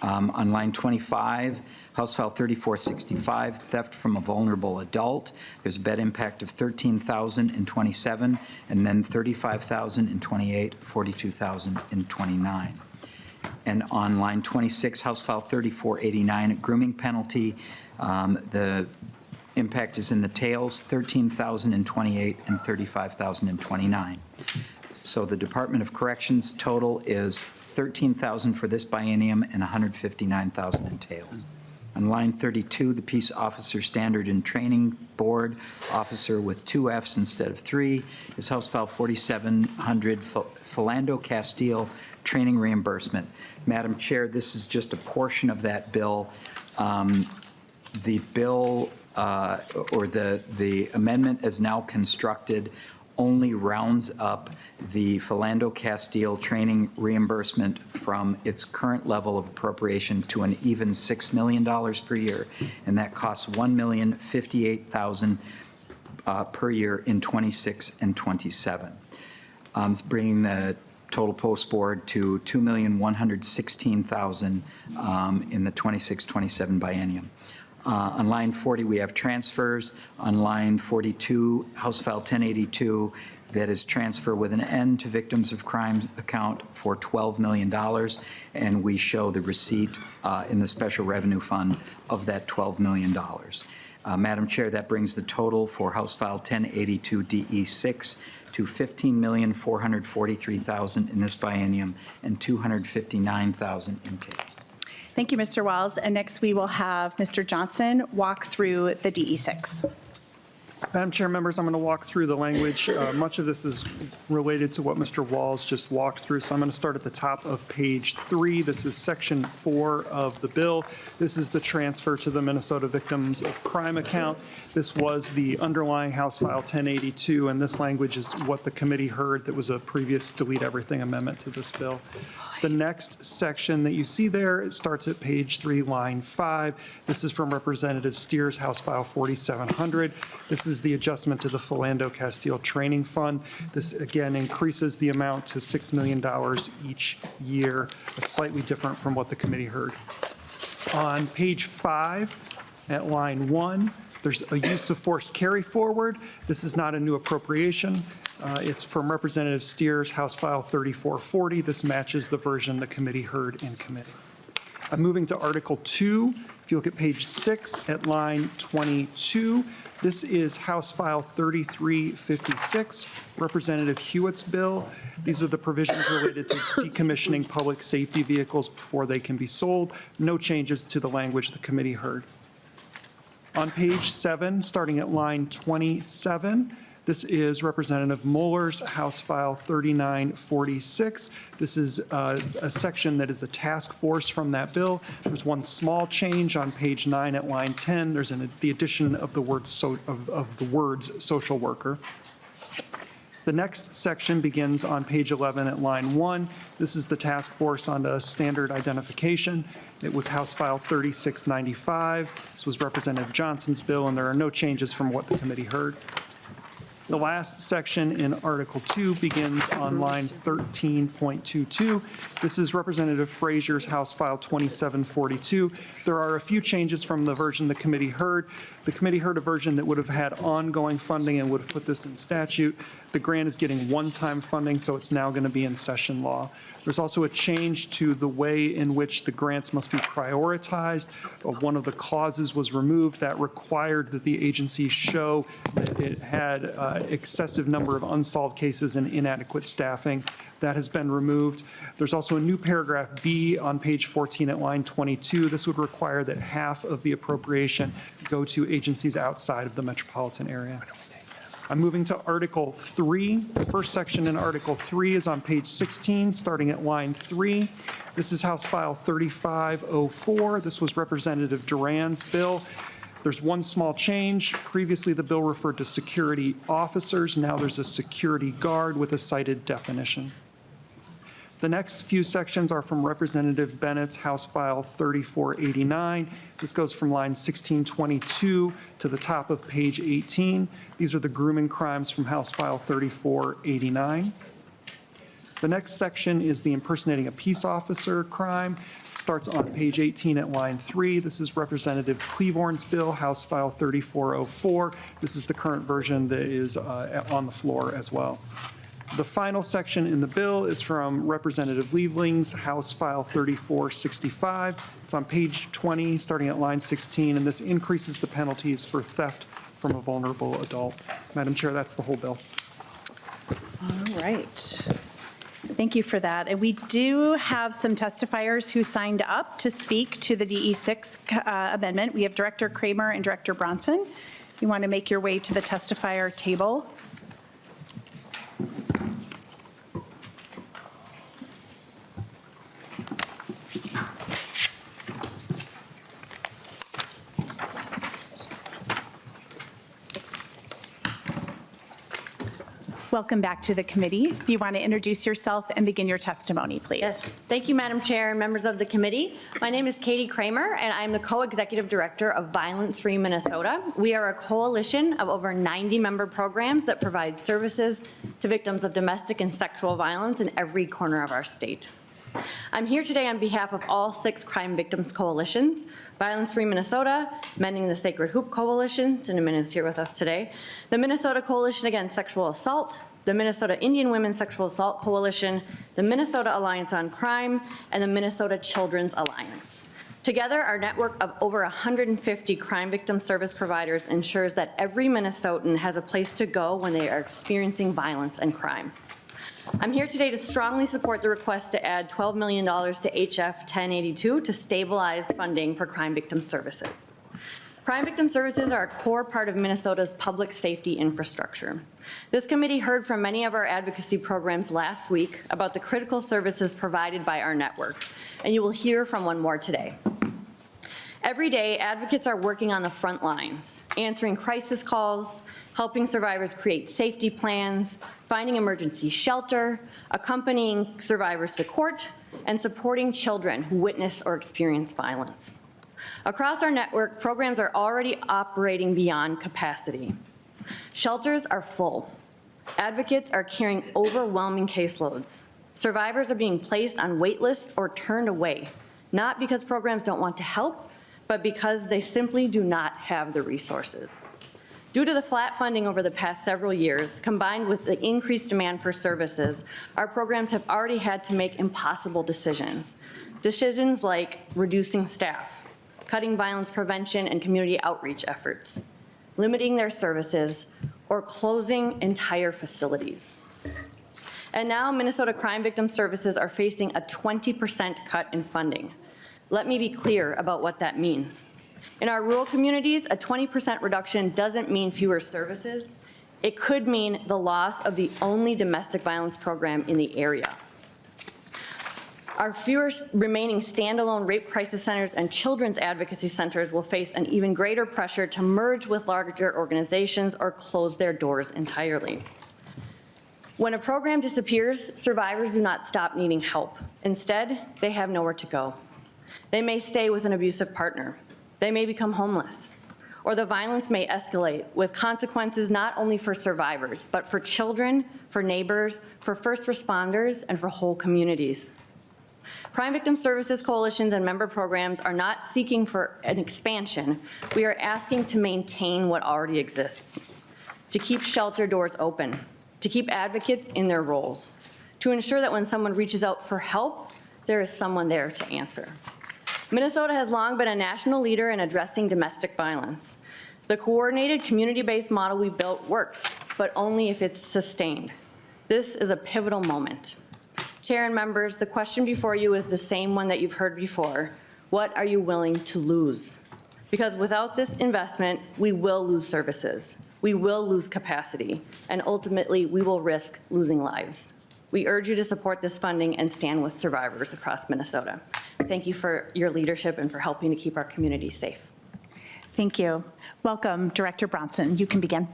On line 25, House File 3465, theft from a vulnerable adult. There's a bed impact of $13,000 in '27, and then $35,000 in '28, $42,000 in '29. And on line 26, House File 3489, grooming penalty. The impact is in the tails, $13,000 in '28 and $35,000 in '29. So the Department of Corrections total is $13,000 for this biennium and $159,000 in tails. On line 32, the Peace Officer Standard and Training Board, officer with 2 Fs instead of 3, is House File 4700, Philando Castile training reimbursement. Madam Chair, this is just a portion of that bill. The bill, or the amendment as now constructed, only rounds up the Philando Castile training reimbursement from its current level of appropriation to an even $6 million per year, and that costs $1,058,000 per year in '26 and '27, bringing the total post board to $2,116,000 in the '26-27 biennium. On line 40, we have transfers. On line 42, House File 1082, that is transfer with an N to victims of crime account for $12 million, and we show the receipt in the special revenue fund of that $12 million. Madam Chair, that brings the total for House File 1082 DE6 to $15,443,000 in this biennium and $259,000 in tails. Thank you, Mr. Wells. And next we will have Mr. Johnson walk through the DE6. Madam Chair, members, I'm going to walk through the language. Much of this is related to what Mr. Walls just walked through, so I'm going to start at the top of page 3. This is section 4 of the bill. This is the transfer to the Minnesota Victims of Crime account. This was the underlying House File 1082, and this language is what the committee heard that was a previous delete everything amendment to this bill. The next section that you see there, it starts at page 3, line 5. This is from Representative Steers, House File 4700. This is the adjustment to the Philando Castile Training Fund. This, again, increases the amount to $6 million each year, slightly different from what the committee heard. On page 5, at line 1, there's a use of force carry forward. This is not a new appropriation. It's from Representative Steers, House File 3440. This matches the version the committee heard in committee. I'm moving to Article 2. If you look at page 6 at line 22, this is House File 3356, Representative Hewitt's bill. These are the provisions related to decommissioning public safety vehicles before they can be sold. No changes to the language the committee heard. On page 7, starting at line 27, this is Representative Moller's House File 3946. This is a section that is a task force from that bill. There's one small change on page 9 at line 10. There's the addition of the words social worker. The next section begins on page 11 at line 1. This is the task force on the standard identification. It was House File 3695. This was Representative Johnson's bill, and there are no changes from what the committee heard. The last section in Article 2 begins on line 13.22. This is Representative Frazier's House File 2742. There are a few changes from the version the committee heard. The committee heard a version that would have had ongoing funding and would have put this in statute. The grant is getting one-time funding, so it's now going to be in session law. There's also a change to the way in which the grants must be prioritized. One of the clauses was removed that required that the agency show that it had excessive number of unsolved cases and inadequate staffing. That has been removed. There's also a new paragraph B on page 14 at line 22. This would require that half of the appropriation go to agencies outside of the metropolitan area. I'm moving to Article 3. The first section in Article 3 is on page 16, starting at line 3. This is House File 3504. This was Representative Duran's bill. There's one small change. Previously, the bill referred to security officers. Now there's a security guard with a cited definition. The next few sections are from Representative Bennett's House File 3489. This goes from line 1622 to the top of page 18. These are the grooming crimes from House File 3489. The next section is the impersonating a peace officer crime. It starts on page 18 at line 3. This is Representative Cleavorn's bill, House File 3404. This is the current version that is on the floor as well. The final section in the bill is from Representative Liebling's House File 3465. It's on page 20, starting at line 16, and this increases the penalties for theft from a vulnerable adult. Madam Chair, that's the whole bill. All right. Thank you for that. And we do have some testifiers who signed up to speak to the DE6 amendment. We have Director Kramer and Director Bronson. You want to make your way to the testifier table. Welcome back to the committee. If you want to introduce yourself and begin your testimony, please. Yes, thank you, Madam Chair and members of the committee. My name is Katie Kramer, and I'm the co-executive director of Violence Free Minnesota. We are a coalition of over 90 member programs that provide services to victims of domestic and sexual violence in every corner of our state. I'm here today on behalf of all 6 crime victims coalitions: Violence Free Minnesota, Mending the Sacred Hoop Coalition, Cinnamon is here with us today, the Minnesota Coalition Against Sexual Assault, the Minnesota Indian Women's Sexual Assault Coalition, the Minnesota Alliance on Crime, and the Minnesota Children's Alliance. Together, our network of over 150 crime victim service providers ensures that every Minnesotan has a place to go when they are experiencing violence and crime. I'm here today to strongly support the request to add $12 million to HF 1082 to stabilize funding for crime victim services. Crime victim services are a core part of Minnesota's public safety infrastructure. This committee heard from many of our advocacy programs last week about the critical services provided by our network, and you will hear from one more today. Every day, advocates are working on the front lines, answering crisis calls, helping survivors create safety plans, finding emergency shelter, accompanying survivors to court, and supporting children who witness or experience violence. Across our network, programs are already operating beyond capacity. Shelters are full. Advocates are carrying overwhelming caseloads. Survivors are being placed on wait lists or turned away, not because programs don't want to help, but because they simply do not have the resources. Due to the flat funding over the past several years, combined with the increased demand for services, our programs have already had to make impossible decisions. Decisions like reducing staff, cutting violence prevention and community outreach efforts, limiting their services, or closing entire facilities. And now Minnesota Crime Victim Services are facing a 20% cut in funding. Let me be clear about what that means. In our rural communities, a 20% reduction doesn't mean fewer services. It could mean the loss of the only domestic violence program in the area. Our fewer remaining standalone rape crisis centers and children's advocacy centers will face an even greater pressure to merge with larger organizations or close their doors entirely. When a program disappears, survivors do not stop needing help. Instead, they have nowhere to go. They may stay with an abusive partner. They may become homeless, or the violence may escalate with consequences not only for survivors, but for children, for neighbors, for first responders, and for whole communities. Crime Victim Services coalitions and member programs are not seeking for an expansion. We are asking to maintain what already exists, to keep shelter doors open, to keep advocates in their roles, to ensure that when someone reaches out for help, there is someone there to answer. Minnesota has long been a national leader in addressing domestic violence. The coordinated community-based model we built works, but only if it's sustained. This is a pivotal moment. Chair and members, the question before you is the same one that you've heard before. What are you willing to lose? Because without this investment, we will lose services, we will lose capacity, and ultimately we will risk losing lives. We urge you to support this funding and stand with survivors across Minnesota. Thank you for your leadership and for helping to keep our community safe. Thank you. Welcome, Director Bronson. You can begin.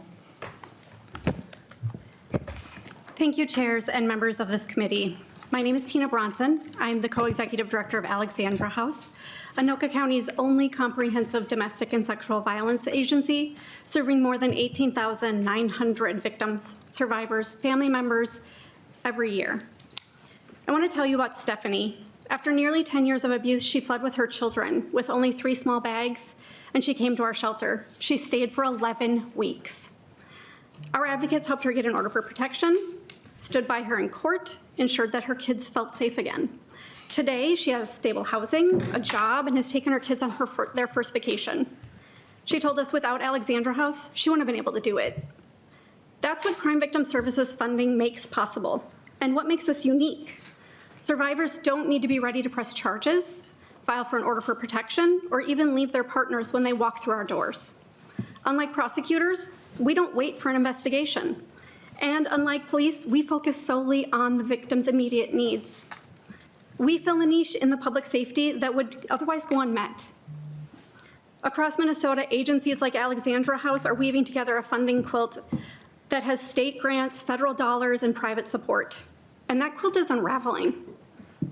Thank you, chairs and members of this committee. My name is Tina Bronson. I'm the co-executive director of Alexandra House, Anoka County's only comprehensive domestic and sexual violence agency, serving more than 18,900 victims, survivors, family members every year. I want to tell you about Stephanie. After nearly 10 years of abuse, she fled with her children with only 3 small bags, and she came to our shelter. She stayed for 11 weeks. Our advocates helped her get an order for protection, stood by her in court, ensured that her kids felt safe again. Today, she has stable housing, a job, and has taken her kids on their first vacation. She told us without Alexandra House, she wouldn't have been able to do it. That's what Crime Victim Services funding makes possible, and what makes us unique. Survivors don't need to be ready to press charges, file for an order for protection, or even leave their partners when they walk through our doors. Unlike prosecutors, we don't wait for an investigation. And unlike police, we focus solely on the victim's immediate needs. We fill a niche in the public safety that would otherwise go unmet. Across Minnesota, agencies like Alexandra House are weaving together a funding quilt that has state grants, federal dollars, and private support. And that quilt is unraveling.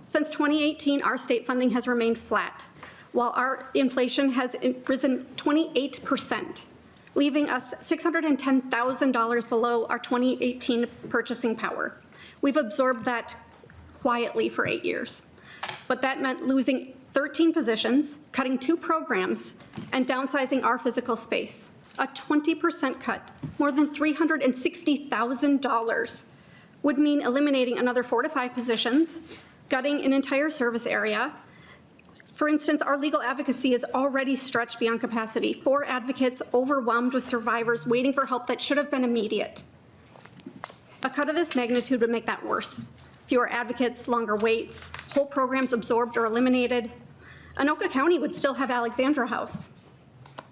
Since 2018, our state funding has remained flat, while our inflation has risen 28%, leaving us $610,000 below our 2018 purchasing power. We've absorbed that quietly for 8 years. But that meant losing 13 positions, cutting 2 programs, and downsizing our physical space. A 20% cut, more than $360,000, would mean eliminating another 4 to 5 positions, gutting an entire service area. For instance, our legal advocacy is already stretched beyond capacity. 4 advocates overwhelmed with survivors waiting for help that should have been immediate. A cut of this magnitude would make that worse. Fewer advocates, longer waits, whole programs absorbed or eliminated. Anoka County would still have Alexandra House,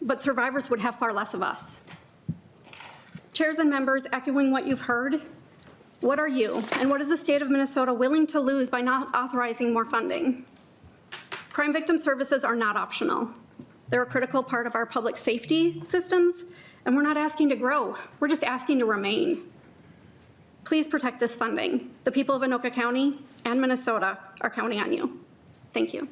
but survivors would have far less of us. Chairs and members, echoing what you've heard, what are you and what is the state of Minnesota willing to lose by not authorizing more funding? Crime victim services are not optional. They're a critical part of our public safety systems, and we're not asking to grow. We're just asking to remain. Please protect this funding. The people of Anoka County and Minnesota are counting on you. Thank you.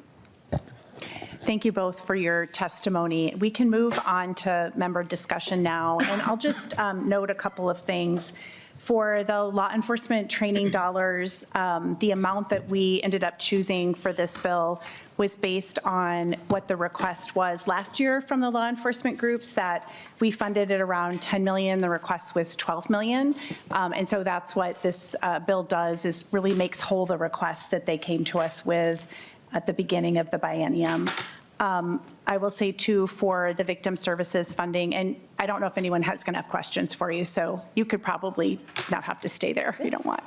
Thank you both for your testimony. We can move on to member discussion now, and I'll just note a couple of things. For the law enforcement training dollars, the amount that we ended up choosing for this bill was based on what the request was last year from the law enforcement groups, that we funded at around 10 million. The request was 12 million. And so that's what this bill does, is really makes whole the request that they came to us with at the beginning of the biennium. I will say too, for the victim services funding, and I don't know if anyone is going to have questions for you, so you could probably not have to stay there if you don't want.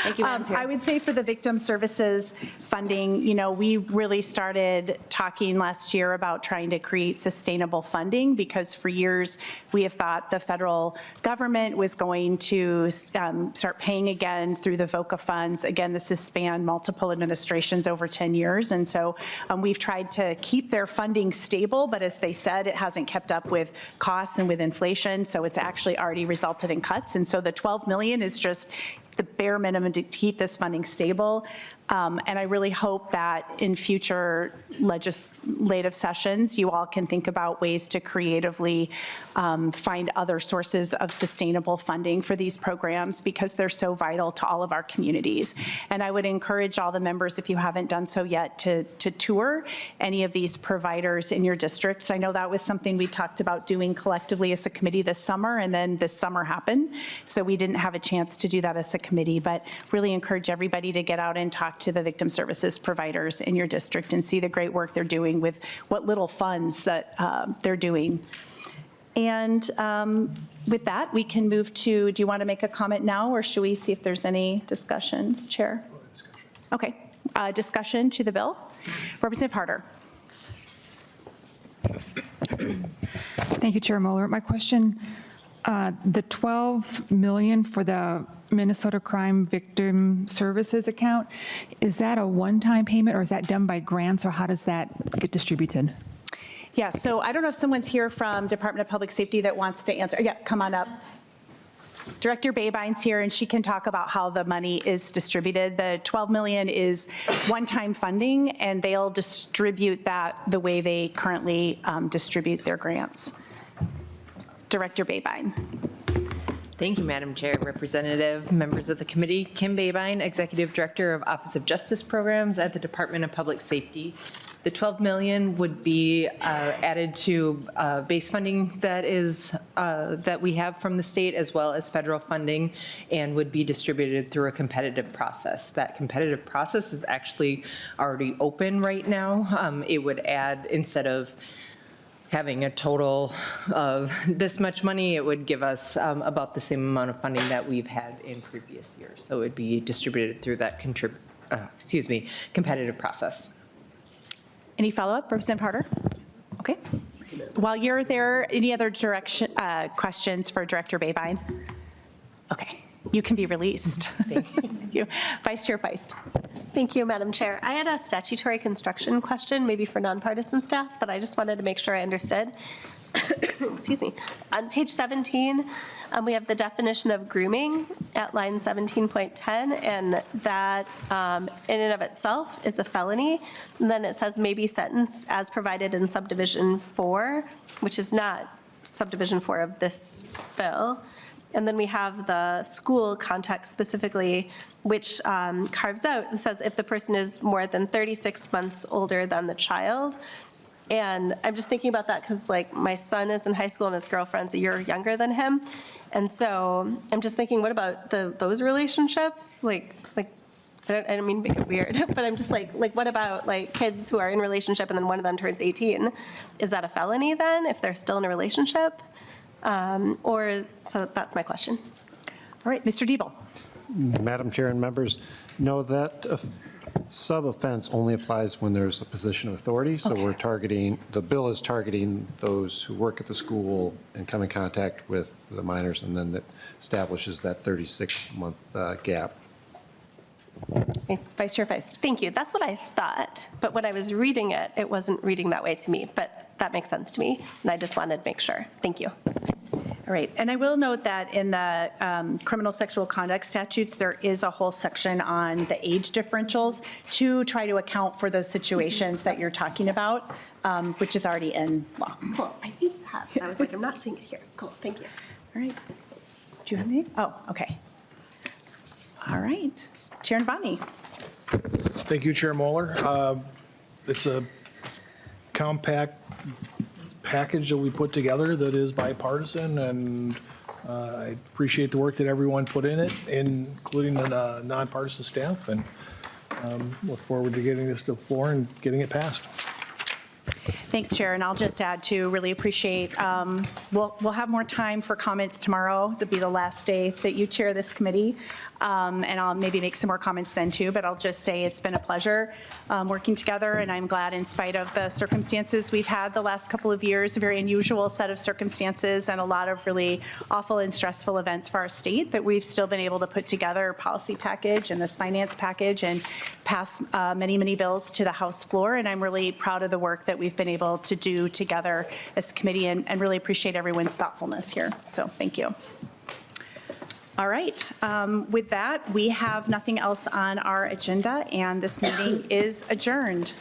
Thank you, Madam Chair. I would say for the victim services funding, you know, we really started talking last year about trying to create sustainable funding, because for years we have thought the federal government was going to start paying again through the VOCA funds. Again, this has spanned multiple administrations over 10 years, and so we've tried to keep their funding stable, but as they said, it hasn't kept up with costs and with inflation, so it's actually already resulted in cuts. And so the 12 million is just the bare minimum to keep this funding stable. And I really hope that in future legislative sessions, you all can think about ways to creatively find other sources of sustainable funding for these programs, because they're so vital to all of our communities. And I would encourage all the members, if you haven't done so yet, to tour any of these providers in your districts. I know that was something we talked about doing collectively as a committee this summer, and then this summer happened, so we didn't have a chance to do that as a committee, but really encourage everybody to get out and talk to the victim services providers in your district and see the great work they're doing with what little funds that they're doing. And with that, we can move to, do you want to make a comment now, or should we see if there's any discussions, Chair? Okay, discussion to the bill. Representative Harder. Thank you, Chair Moller. My question, the 12 million for the Minnesota Crime Victim Services account, is that a one-time payment, or is that done by grants, or how does that get distributed? Yeah, so I don't know if someone's here from Department of Public Safety that wants to answer. Yeah, come on up. Director Babine's here, and she can talk about how the money is distributed. The $12 million is one-time funding, and they'll distribute that the way they currently distribute their grants. Director Babine. Thank you, Madam Chair, Representative, members of the committee. Kim Babine, Executive Director of Office of Justice Programs at the Department of Public Safety. The $12 million would be added to base funding that we have from the state, as well as federal funding, and would be distributed through a competitive process. That competitive process is actually already open right now. It would add, instead of having a total of this much money, it would give us about the same amount of funding that we've had in previous years. So it would be distributed through that competitive process. Any follow-up, Representative Harder? Okay. While you're there, any other questions for Director Babine? Okay, you can be released. Thank you. Vice Chair Feist. Thank you, Madam Chair. I had a statutory construction question, maybe for nonpartisan staff, that I just wanted to make sure I understood. Excuse me. On page 17, we have the definition of grooming at line 17.10, and that in and of itself is a felony. And then it says may be sentenced as provided in subdivision 4, which is not subdivision 4 of this bill. And then we have the school context specifically, which carves out, it says if the person is more than 36 months older than the child. And I'm just thinking about that because, like, my son is in high school and his girlfriend's a year younger than him. And so I'm just thinking, what about those relationships? Like I don't mean to make it weird, but I'm just like what about like kids who are in a relationship and then one of them turns 18? Is that a felony then if they're still in a relationship? So that's my question. All right, Mr. Diebel. Madam Chair and members, no, that sub-offense only applies when there's a position of authority. So we're targeting, the bill is targeting those who work at the school and come in contact with the minors, and then that establishes that 36-month gap. Okay. Vice Chair Feist. Thank you. That's what I thought. But when I was reading it, it wasn't reading that way to me. But that makes sense to me. And I just wanted to make sure. Thank you. All right, and I will note that in the criminal sexual conduct statutes, there is a whole section on the age differentials to try to account for those situations that you're talking about, which is already in law. Cool. I think that. I was like, I'm not seeing it here. Cool. Thank you. All right. Do you have any? Oh, okay. All right. Chair Navani. Thank you, Chair Moller. It's a compact package that we put together that is bipartisan, and I appreciate the work that everyone put in it, including the nonpartisan staff, and look forward to getting this to the floor and getting it passed. Thanks, Chair, and I'll just add to really appreciate, we'll have more time for comments tomorrow. It'll be the last day that you chair this committee, and I'll maybe make some more comments then too, but I'll just say it's been a pleasure working together, and I'm glad in spite of the circumstances we've had the last couple of years, a very unusual set of circumstances and a lot of really awful and stressful events for our state, that we've still been able to put together a policy package and this finance package and pass many, many bills to the House floor, and I'm really proud of the work that we've been able to do together as a committee, and really appreciate everyone's thoughtfulness here. So thank you. All right. With that, we have nothing else on our agenda, and this meeting is adjourned.